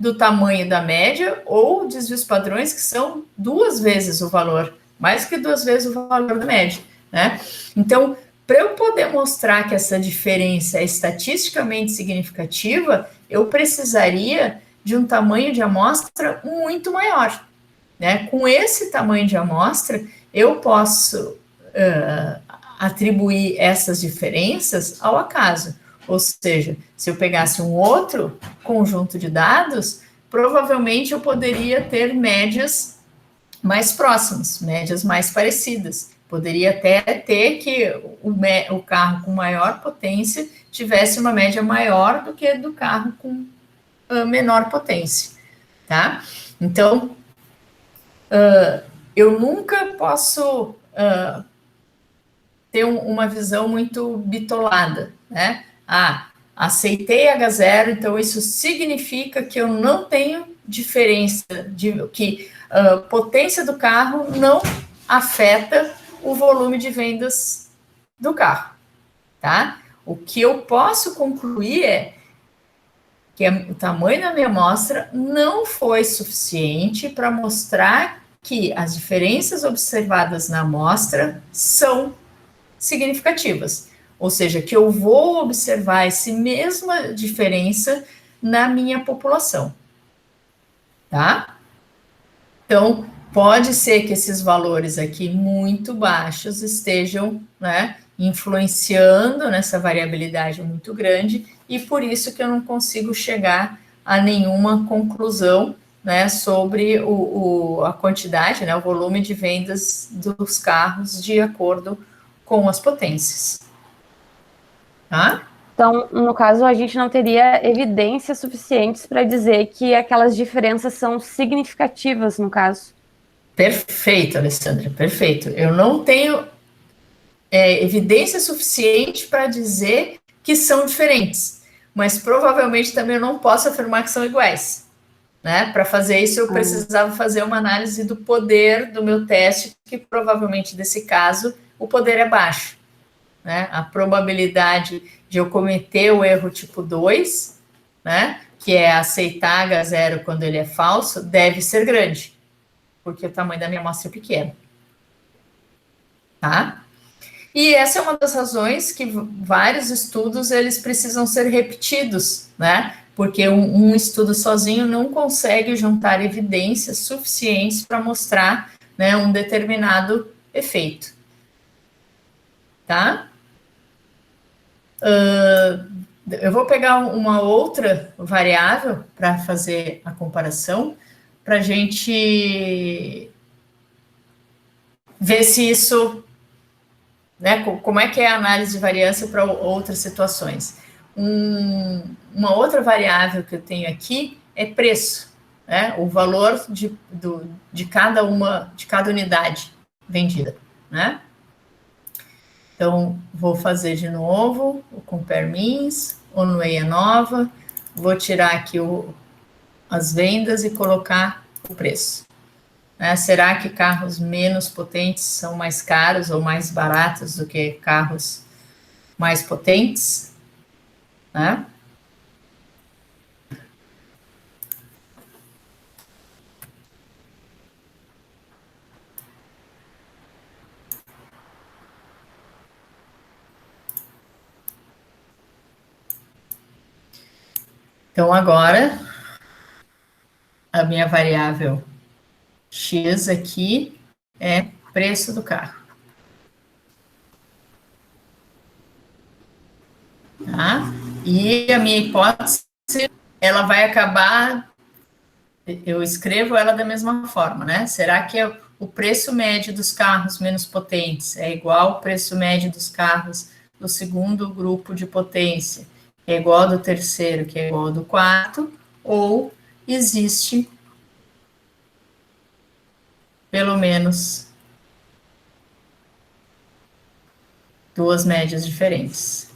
do tamanho da média, ou desvios padrões que são 2 vezes o valor, mais que 2 vezes o valor da média. Né? Então, para eu poder mostrar que essa diferença é estatisticamente significativa, eu precisaria de um tamanho de amostra muito maior. Né? Com esse tamanho de amostra, eu posso atribuir essas diferenças ao acaso. Ou seja, se eu pegasse um outro conjunto de dados, provavelmente eu poderia ter médias mais próximas, médias mais parecidas. Poderia até ter que o carro com maior potência tivesse uma média maior do que do carro com menor potência, tá? Então, eu nunca posso ter uma visão muito bitolada, né? Ah, aceitei H0, então isso significa que eu não tenho diferença, que a potência do carro não afeta o volume de vendas do carro, tá? O que eu posso concluir é que o tamanho da minha amostra não foi suficiente para mostrar que as diferenças observadas na amostra são significativas, ou seja, que eu vou observar essa mesma diferença na minha população, tá? Então, pode ser que esses valores aqui muito baixos estejam, né, influenciando nessa variabilidade muito grande, e por isso que eu não consigo chegar a nenhuma conclusão né, sobre a quantidade, né, o volume de vendas dos carros de acordo com as potências. Tá?
Então, no caso, a gente não teria evidências suficientes para dizer que aquelas diferenças são significativas, no caso.
Perfeito, Alessandra, perfeito. Eu não tenho evidência suficiente para dizer que são diferentes, mas provavelmente também eu não posso afirmar que são iguais. Né? Para fazer isso, eu precisava fazer uma análise do poder do meu teste, que provavelmente, nesse caso, o poder é baixo. Né? A probabilidade de eu cometer o erro tipo 2, né, que é aceitar H0 quando ele é falso, deve ser grande, porque o tamanho da minha amostra é pequeno. Tá? E essa é uma das razões que vários estudos eles precisam ser repetidos, né? Porque um estudo sozinho não consegue juntar evidências suficientes para mostrar, né, um determinado efeito. Tá? Eu vou pegar uma outra variável para fazer a comparação, para a gente ver se isso, né, como é que é a análise de variância para outras situações. Uma outra variável que eu tenho aqui é preço, né, o valor de cada unidade vendida, né? Então, vou fazer de novo o compare means, Onway nova, vou tirar aqui as vendas e colocar o preço. Será que carros menos potentes são mais caros ou mais baratos do que carros mais potentes? Né? Então, agora, a minha variável X aqui é preço do carro. Tá? E a minha hipótese, ela vai acabar, eu escrevo ela da mesma forma, né? Será que o preço médio dos carros menos potentes é igual ao preço médio dos carros do segundo grupo de potência? É igual ao do terceiro, que é igual ao do quarto? Ou existe pelo menos duas médias diferentes?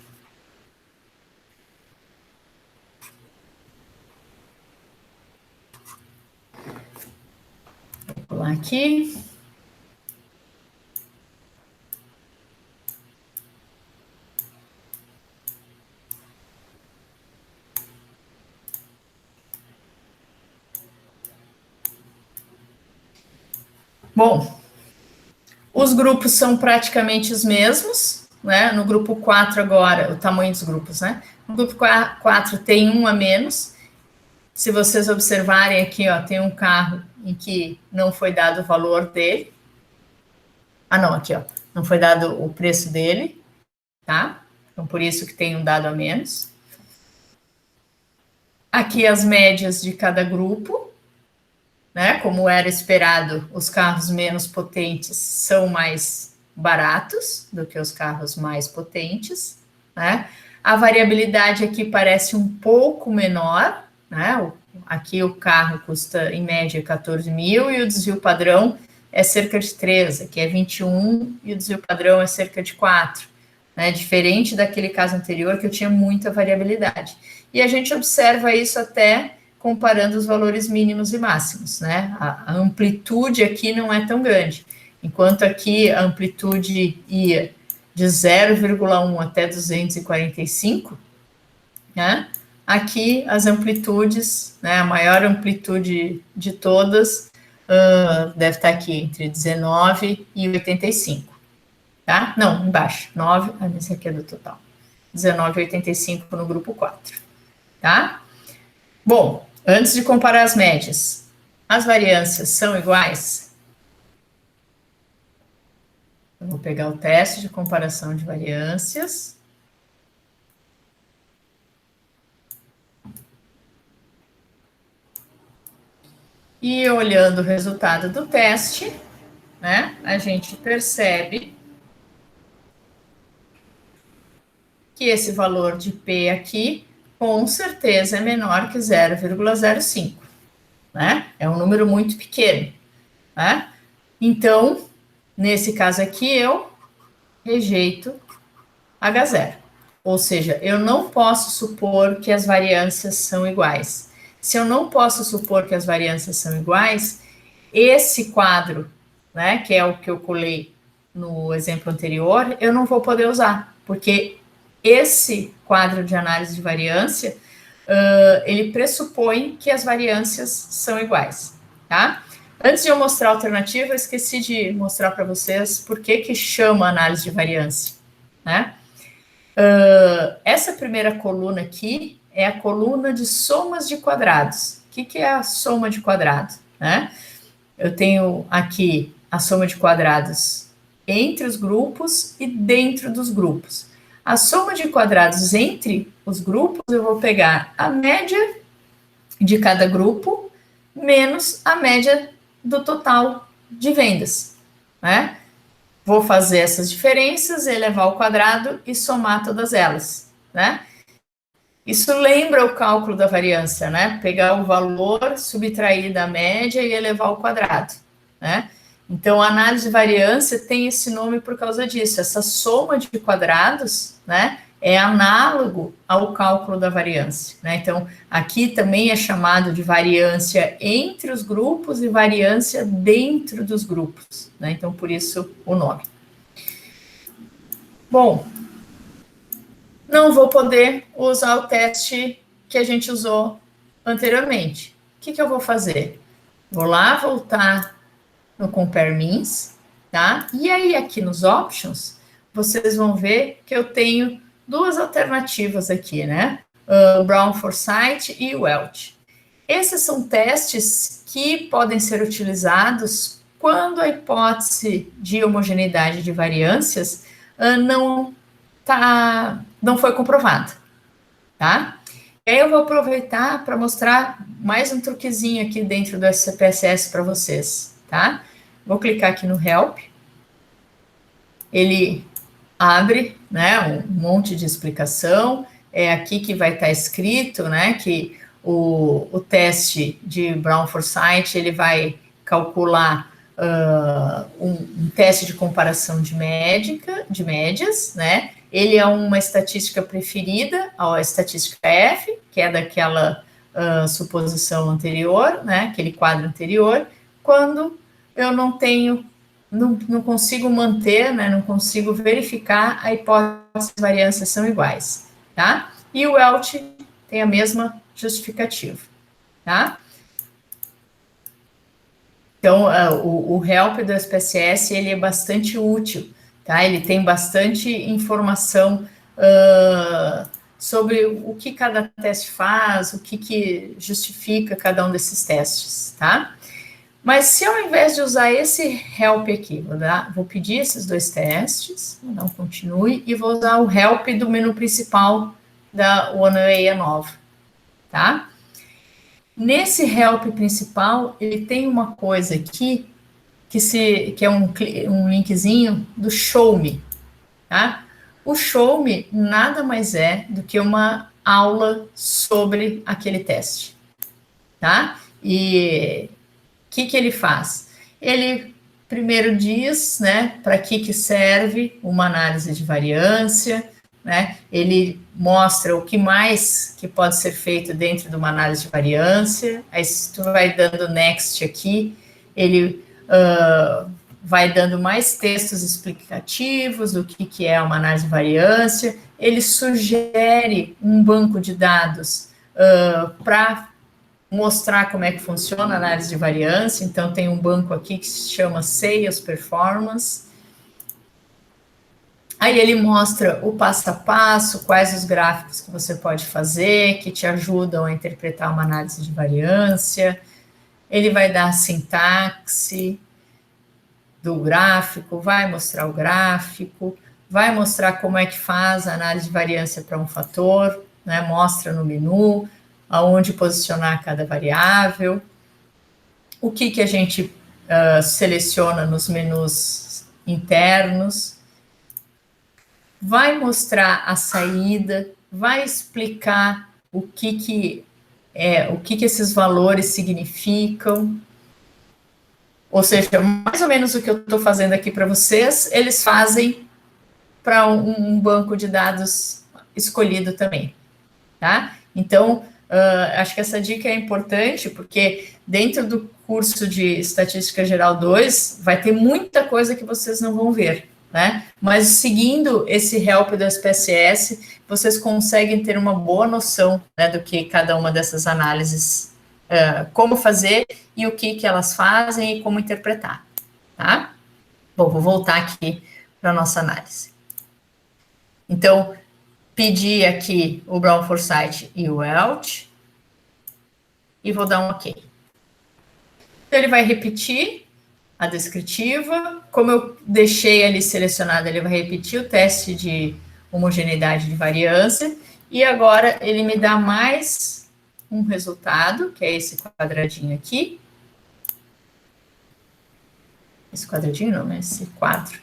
Vou pular aqui. Bom, os grupos são praticamente os mesmos, né? No grupo 4 agora, o tamanho dos grupos, né? No grupo 4 tem um a menos. Se vocês observarem aqui, ó, tem um carro em que não foi dado o valor dele. Ah, não, aqui, ó, não foi dado o preço dele, tá? Então, por isso que tem um dado a menos. Aqui as médias de cada grupo, né? Como era esperado, os carros menos potentes são mais baratos do que os carros mais potentes, né? A variabilidade aqui parece um pouco menor, né? Aqui o carro custa em média 14 mil e o desvio padrão é cerca de 13, aqui é 21 e o desvio padrão é cerca de 4, né? Diferente daquele caso anterior que eu tinha muita variabilidade. E a gente observa isso até comparando os valores mínimos e máximos, né? A amplitude aqui não é tão grande. Enquanto aqui a amplitude ia de 0,1 até 245, né? Aqui as amplitudes, né? A maior amplitude de todas deve estar aqui entre 19 e 85, tá? Não, embaixo, 9, esse aqui é do total. 19 e 85 no grupo 4, tá? Bom, antes de comparar as médias, as variâncias são iguais? Eu vou pegar o teste de comparação de variâncias. E olhando o resultado do teste, né, a gente percebe que esse valor de P aqui, com certeza, é menor que 0,05, né? É um número muito pequeno, né? Então, nesse caso aqui, eu rejeito H0. Ou seja, eu não posso supor que as variâncias são iguais. Se eu não posso supor que as variâncias são iguais, esse quadro, né, que é o que eu colei no exemplo anterior, eu não vou poder usar, porque esse quadro de análise de variância, ele pressupõe que as variâncias são iguais, tá? Antes de eu mostrar a alternativa, eu esqueci de mostrar para vocês por que chama análise de variância, né? Essa primeira coluna aqui é a coluna de somas de quadrados. O que é a soma de quadrado, né? Eu tenho aqui a soma de quadrados entre os grupos e dentro dos grupos. A soma de quadrados entre os grupos, eu vou pegar a média de cada grupo menos a média do total de vendas, né? Vou fazer essas diferenças, elevar ao quadrado e somar todas elas, né? Isso lembra o cálculo da variância, né? Pegar o valor, subtrair da média e elevar ao quadrado, né? Então, a análise de variância tem esse nome por causa disso. Essa soma de quadrados, né, é análogo ao cálculo da variância, né? Então, aqui também é chamado de variância entre os grupos e variância dentro dos grupos, né? Então, por isso o nome. Bom, não vou poder usar o teste que a gente usou anteriormente. O que eu vou fazer? Vou lá voltar no Compare Means, tá? E aí aqui nos Options, vocês vão ver que eu tenho duas alternativas aqui, né? O Brown Forsyth e o Welch. Esses são testes que podem ser utilizados quando a hipótese de homogeneidade de variâncias não foi comprovada, tá? E aí eu vou aproveitar para mostrar mais um truquezinho aqui dentro do SPSS para vocês, tá? Vou clicar aqui no Help. Ele abre, né, um monte de explicação. É aqui que vai estar escrito, né, que o teste de Brown-Forsyth, ele vai calcular um teste de comparação de médias, né? Ele é uma estatística preferida, a estatística F, que é daquela suposição anterior, né? Aquele quadro anterior, quando eu não consigo manter, né? Não consigo verificar a hipótese de variâncias são iguais, tá? E o Welch tem a mesma justificativa, tá? Então, o help do SPSS, ele é bastante útil, tá? Ele tem bastante informação sobre o que cada teste faz, o que justifica cada um desses testes, tá? Mas se ao invés de usar esse help aqui, vou pedir esses dois testes, vou dar um continue, e vou usar o help do menu principal da OneWay nova, tá? Nesse help principal, ele tem uma coisa aqui, que é um linkzinho do Show Me, tá? O Show Me nada mais é do que uma aula sobre aquele teste, tá? E o que ele faz? Ele primeiro diz, né, para que serve uma análise de variância, né? Ele mostra o que mais que pode ser feito dentro de uma análise de variância. Aí, se tu vai dando next aqui, ele vai dando mais textos explicativos do que é uma análise de variância. Ele sugere um banco de dados para mostrar como é que funciona a análise de variância. Então, tem um banco aqui que se chama Sales Performance. Aí ele mostra o passo a passo, quais os gráficos que você pode fazer, que te ajudam a interpretar uma análise de variância. Ele vai dar a sintaxe do gráfico, vai mostrar o gráfico, vai mostrar como é que faz a análise de variância para um fator, né? Mostra no menu aonde posicionar cada variável. o que a gente seleciona nos menus internos, vai mostrar a saída, vai explicar o que esses valores significam. Ou seja, mais ou menos o que eu estou fazendo aqui para vocês, eles fazem para um banco de dados escolhido também, tá? Então, acho que essa dica é importante, porque dentro do curso de Estatística Geral 2, vai ter muita coisa que vocês não vão ver, né? Mas seguindo esse help do SPSS, vocês conseguem ter uma boa noção, né, do que cada uma dessas análises, como fazer e o que elas fazem e como interpretar, tá? Bom, vou voltar aqui para a nossa análise. Então, pedi aqui o Brown Forsyth e o Welch, e vou dar um OK. Então, ele vai repetir a descritiva, como eu deixei ali selecionado, ele vai repetir o teste de homogeneidade de variância, e agora ele me dá mais um resultado, que é esse quadradinho aqui. Esse quadradinho não, né? Esse quadro.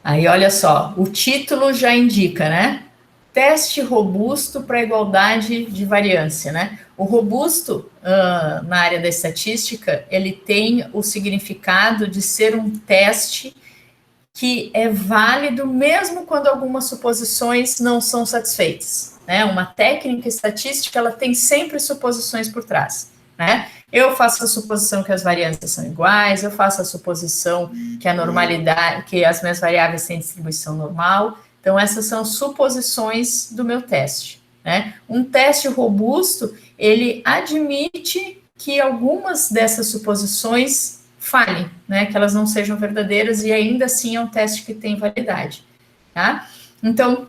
Aí, olha só, o título já indica, né? Teste robusto para igualdade de variância, né? O robusto, na área da estatística, ele tem o significado de ser um teste que é válido mesmo quando algumas suposições não são satisfeitas, né? Uma técnica estatística, ela tem sempre suposições por trás, né? Eu faço a suposição que as variâncias são iguais, eu faço a suposição que a normalidade, que as minhas variáveis têm distribuição normal. Então, essas são suposições do meu teste, né? Um teste robusto, ele admite que algumas dessas suposições falhem, né? Que elas não sejam verdadeiras e ainda assim é um teste que tem validade, tá? Então,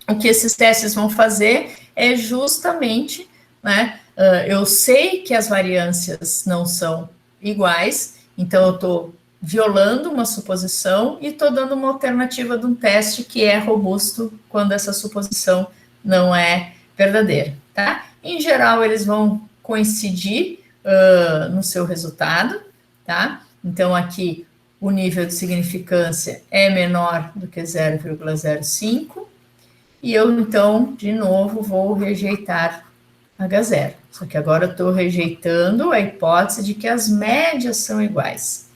o que esses testes vão fazer é justamente, né? Eu sei que as variâncias não são iguais, então eu estou violando uma suposição e estou dando uma alternativa de um teste que é robusto quando essa suposição não é verdadeira, tá? Em geral, eles vão coincidir no seu resultado, tá? Então, aqui, o nível de significância é menor do que 0,05, e eu, então, de novo, vou rejeitar H0. Só que agora eu estou rejeitando a hipótese de que as médias são iguais,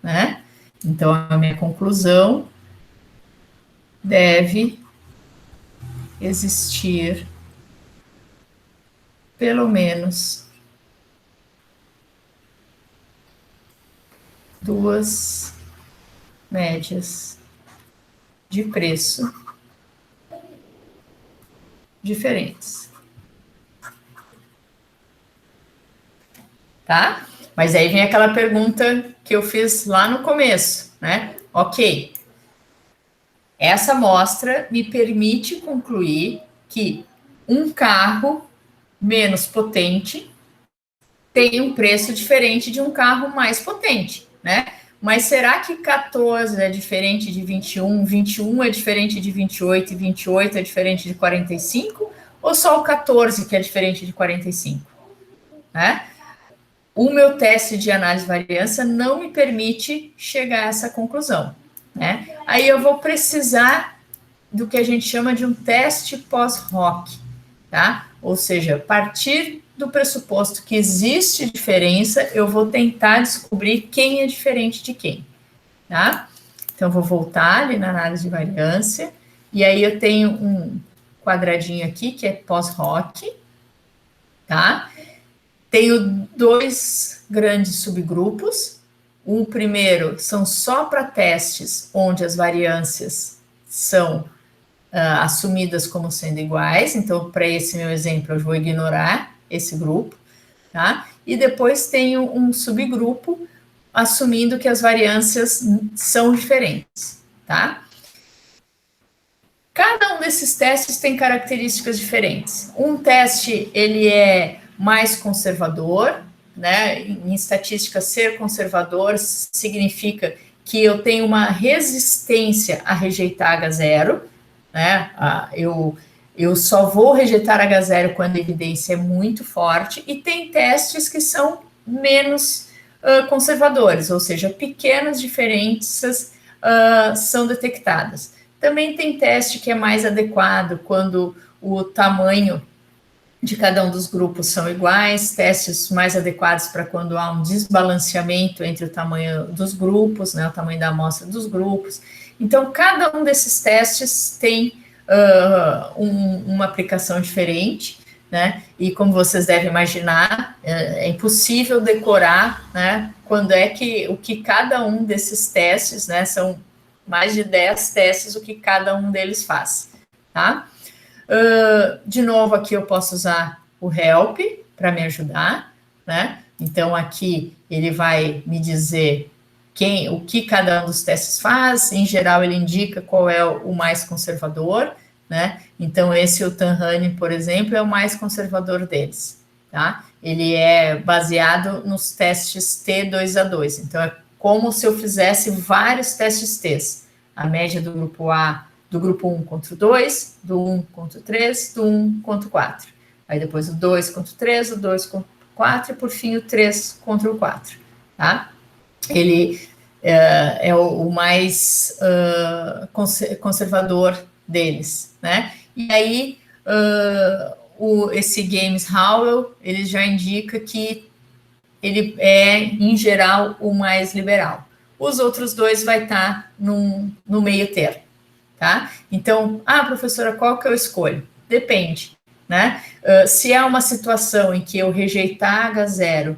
né? Então, a minha conclusão deve existir pelo menos duas médias de preço diferentes. Tá? Mas aí vem aquela pergunta que eu fiz lá no começo, né? Ok, essa amostra me permite concluir que um carro menos potente tem um preço diferente de um carro mais potente, né? Mas será que 14 é diferente de 21, 21 é diferente de 28 e 28 é diferente de 45? Ou só o 14 que é diferente de 45? Né? O meu teste de análise de variância não me permite chegar a essa conclusão, né? Aí eu vou precisar do que a gente chama de um teste pós-hoc, tá? Ou seja, a partir do pressuposto que existe diferença, eu vou tentar descobrir quem é diferente de quem, tá? Então, eu vou voltar ali na análise de variância, e aí eu tenho um quadradinho aqui, que é pós-hoc, tá? Tenho dois grandes subgrupos. O primeiro são só para testes onde as variâncias são assumidas como sendo iguais. Então, para esse meu exemplo, eu vou ignorar esse grupo, tá? E depois tenho um subgrupo assumindo que as variâncias são diferentes, tá? Cada um desses testes tem características diferentes. Um teste, ele é mais conservador, né? Em estatística, ser conservador significa que eu tenho uma resistência a rejeitar H0, né? Eu eu só vou rejeitar H0 quando a evidência é muito forte, e tem testes que são menos conservadores, ou seja, pequenas diferenças são detectadas. Também tem teste que é mais adequado quando o tamanho de cada um dos grupos são iguais, testes mais adequados para quando há um desbalanceamento entre o tamanho dos grupos, né, o tamanho da amostra dos grupos. Então, cada um desses testes tem uma aplicação diferente, né, e como vocês devem imaginar, é impossível decorar, né, o que cada um desses testes, né, são mais de 10 testes, o que cada um deles faz, tá? De novo, aqui eu posso usar o help para me ajudar, né? Então, aqui ele vai me dizer o que cada um dos testes faz. Em geral, ele indica qual é o mais conservador, né? Então, esse, o Tanhane, por exemplo, é o mais conservador deles, tá? Ele é baseado nos testes T2A2. Então, é como se eu fizesse vários testes T's. A média do grupo A, do grupo 1 contra o 2, do 1 contra o 3, do 1 contra o 4. Aí depois o 2 contra o 3, o 2 contra o 4 e por fim o 3 contra o 4, tá? Ele é o mais conservador deles, né? E aí esse James Howell, ele já indica que ele é, em geral, o mais liberal. Os outros dois vai estar no meio termo, tá? Então, professora, qual que eu escolho? Depende, né? Se é uma situação em que eu rejeitar H0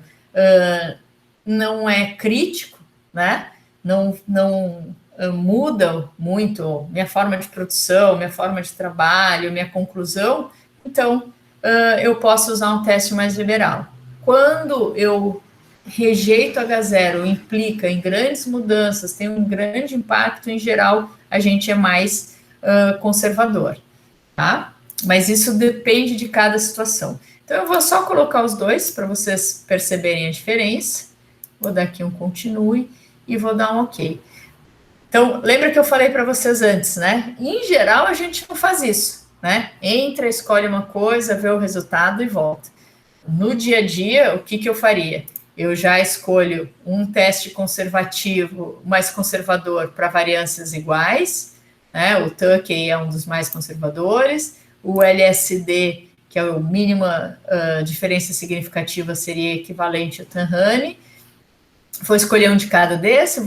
não é crítico, né? Não muda muito minha forma de produção, minha forma de trabalho, minha conclusão, então eu posso usar um teste mais liberal. Quando eu rejeito H0, implica em grandes mudanças, tem um grande impacto, em geral, a gente é mais conservador, tá? Mas isso depende de cada situação. Então, eu vou só colocar os dois para vocês perceberem a diferença. Vou dar aqui um continue e vou dar um OK. Então, lembra que eu falei para vocês antes, né? Em geral, a gente não faz isso, né? Entra, escolhe uma coisa, vê o resultado e volta. No dia a dia, o que eu faria? Eu já escolho um teste conservativo, mais conservador para variâncias iguais, né? O Tukey é um dos mais conservadores, o LSD, que é o mínima diferença significativa, seria equivalente ao Tanhane. Vou escolher um de cada desse,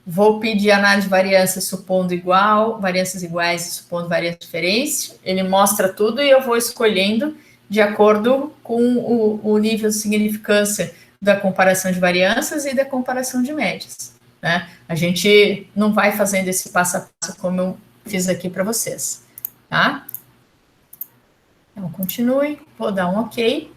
vou pedir análise de variâncias supondo igual, variâncias iguais e supondo variâncias diferentes. Ele mostra tudo e eu vou escolhendo de acordo com o nível de significância da comparação de variâncias e da comparação de médias, né? A gente não vai fazendo esse passo a passo como eu fiz aqui para vocês, tá? Então, continue, vou dar um OK.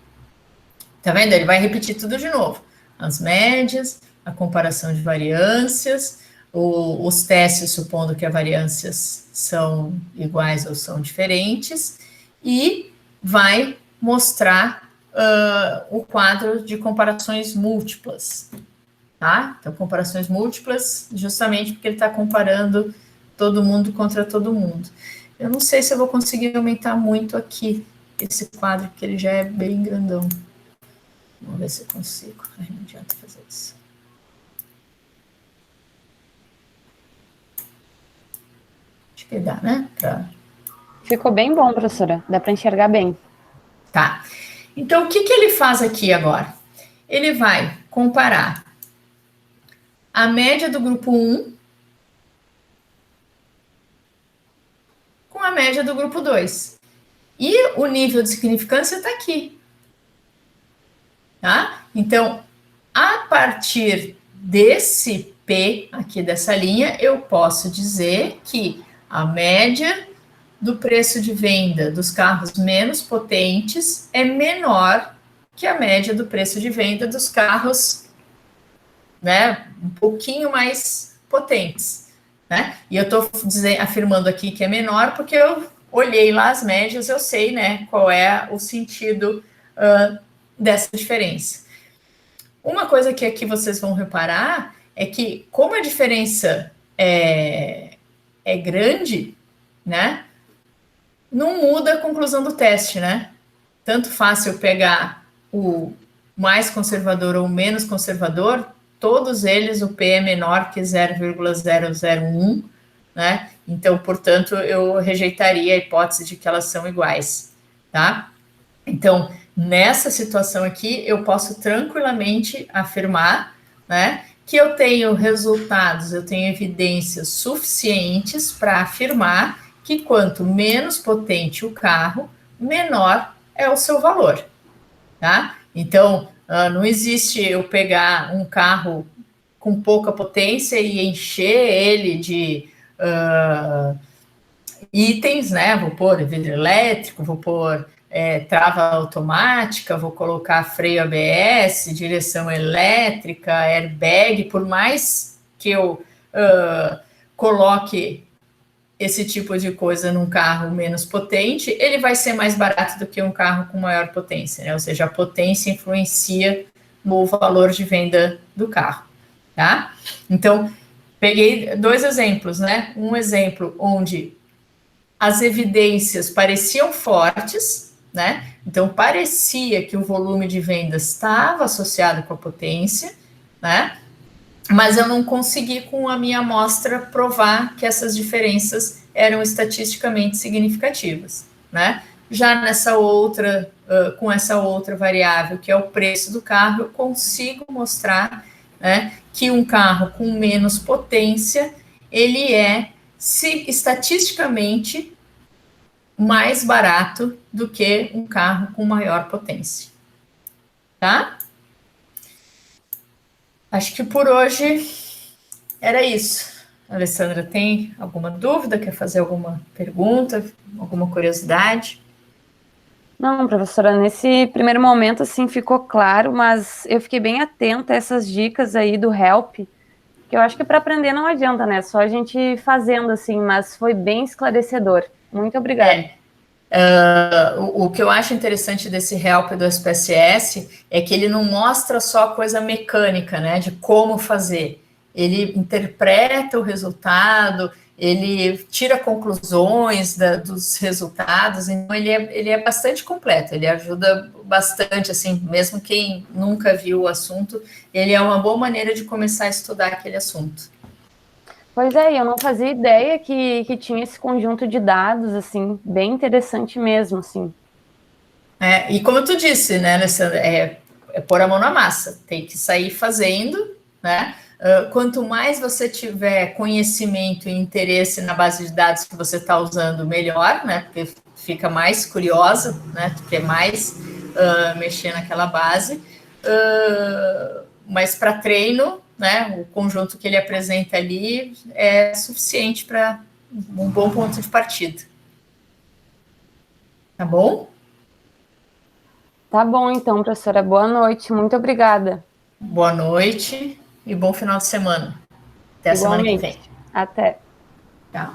Tá vendo? Ele vai repetir tudo de novo. As médias, a comparação de variâncias, os testes supondo que as variâncias são iguais ou são diferentes, e vai mostrar o quadro de comparações múltiplas, tá? Então, comparações múltiplas, justamente porque ele está comparando todo mundo contra todo mundo. Eu não sei se eu vou conseguir aumentar muito aqui esse quadro, porque ele já é bem grandão. Vamos ver se eu consigo. Ai, não adianta fazer isso. Acho que dá, né?
Ficou bem bom, professora. Dá para enxergar bem.
Tá. Então, o que ele faz aqui agora? Ele vai comparar a média do grupo 1 com a média do grupo 2. E o nível de significância está aqui. Tá? Então, a partir desse P aqui dessa linha, eu posso dizer que a média do preço de venda dos carros menos potentes é menor que a média do preço de venda dos carros, né, um pouquinho mais potentes, né? E eu estou afirmando aqui que é menor porque eu olhei lá as médias, eu sei, né, qual é o sentido dessa diferença. Uma coisa que aqui vocês vão reparar é que, como a diferença é grande, né? não muda a conclusão do teste, né? Tanto faz eu pegar o mais conservador ou menos conservador, todos eles o P é menor que 0,001, né? Então, portanto, eu rejeitaria a hipótese de que elas são iguais, tá? Então, nessa situação aqui, eu posso tranquilamente afirmar, né, que eu tenho resultados, eu tenho evidências suficientes para afirmar que quanto menos potente o carro, menor é o seu valor, tá? Então, não existe eu pegar um carro com pouca potência e encher ele de itens, né? Vou pôr vidro elétrico, vou pôr trava automática, vou colocar freio ABS, direção elétrica, airbag, por mais que eu coloque esse tipo de coisa num carro menos potente, ele vai ser mais barato do que um carro com maior potência, né? Ou seja, a potência influencia no valor de venda do carro, tá? Então, peguei 2 exemplos, né? Um exemplo onde as evidências pareciam fortes, né? Então, parecia que o volume de vendas estava associado com a potência, né? Mas eu não consegui, com a minha amostra, provar que essas diferenças eram estatisticamente significativas, né? Já nessa outra, com essa outra variável, que é o preço do carro, eu consigo mostrar, né, que um carro com menos potência, ele é, estatisticamente, mais barato do que um carro com maior potência, tá? Acho que por hoje era isso. Alessandra, tem alguma dúvida? Quer fazer alguma pergunta? Alguma curiosidade?
Não, professora, nesse primeiro momento, assim, ficou claro, mas eu fiquei bem atenta a essas dicas aí do Help, que eu acho que para aprender não adianta, né? Só a gente ir fazendo, assim, mas foi bem esclarecedor. Muito obrigada.
O que eu acho interessante desse help do SPSS é que ele não mostra só coisa mecânica, né, de como fazer. Ele interpreta o resultado, ele tira conclusões dos resultados, então ele é bastante completo, ele ajuda bastante, assim, mesmo quem nunca viu o assunto, ele é uma boa maneira de começar a estudar aquele assunto.
Pois é, eu não fazia ideia que tinha esse conjunto de dados, assim, bem interessante mesmo, assim.
E como tu disse, né, Alessandra, é pôr a mão na massa, tem que sair fazendo, né? Quanto mais você tiver conhecimento e interesse na base de dados que você está usando, melhor, né? Porque fica mais curiosa, né? Tu quer mais mexer naquela base. Mas para treino, né? O conjunto que ele apresenta ali é suficiente para um bom ponto de partida. Tá bom?
Tá bom, então, professora. Boa noite. Muito obrigada.
Boa noite e bom final de semana. Até a semana que vem.
Igualmente. Até.
Tchau.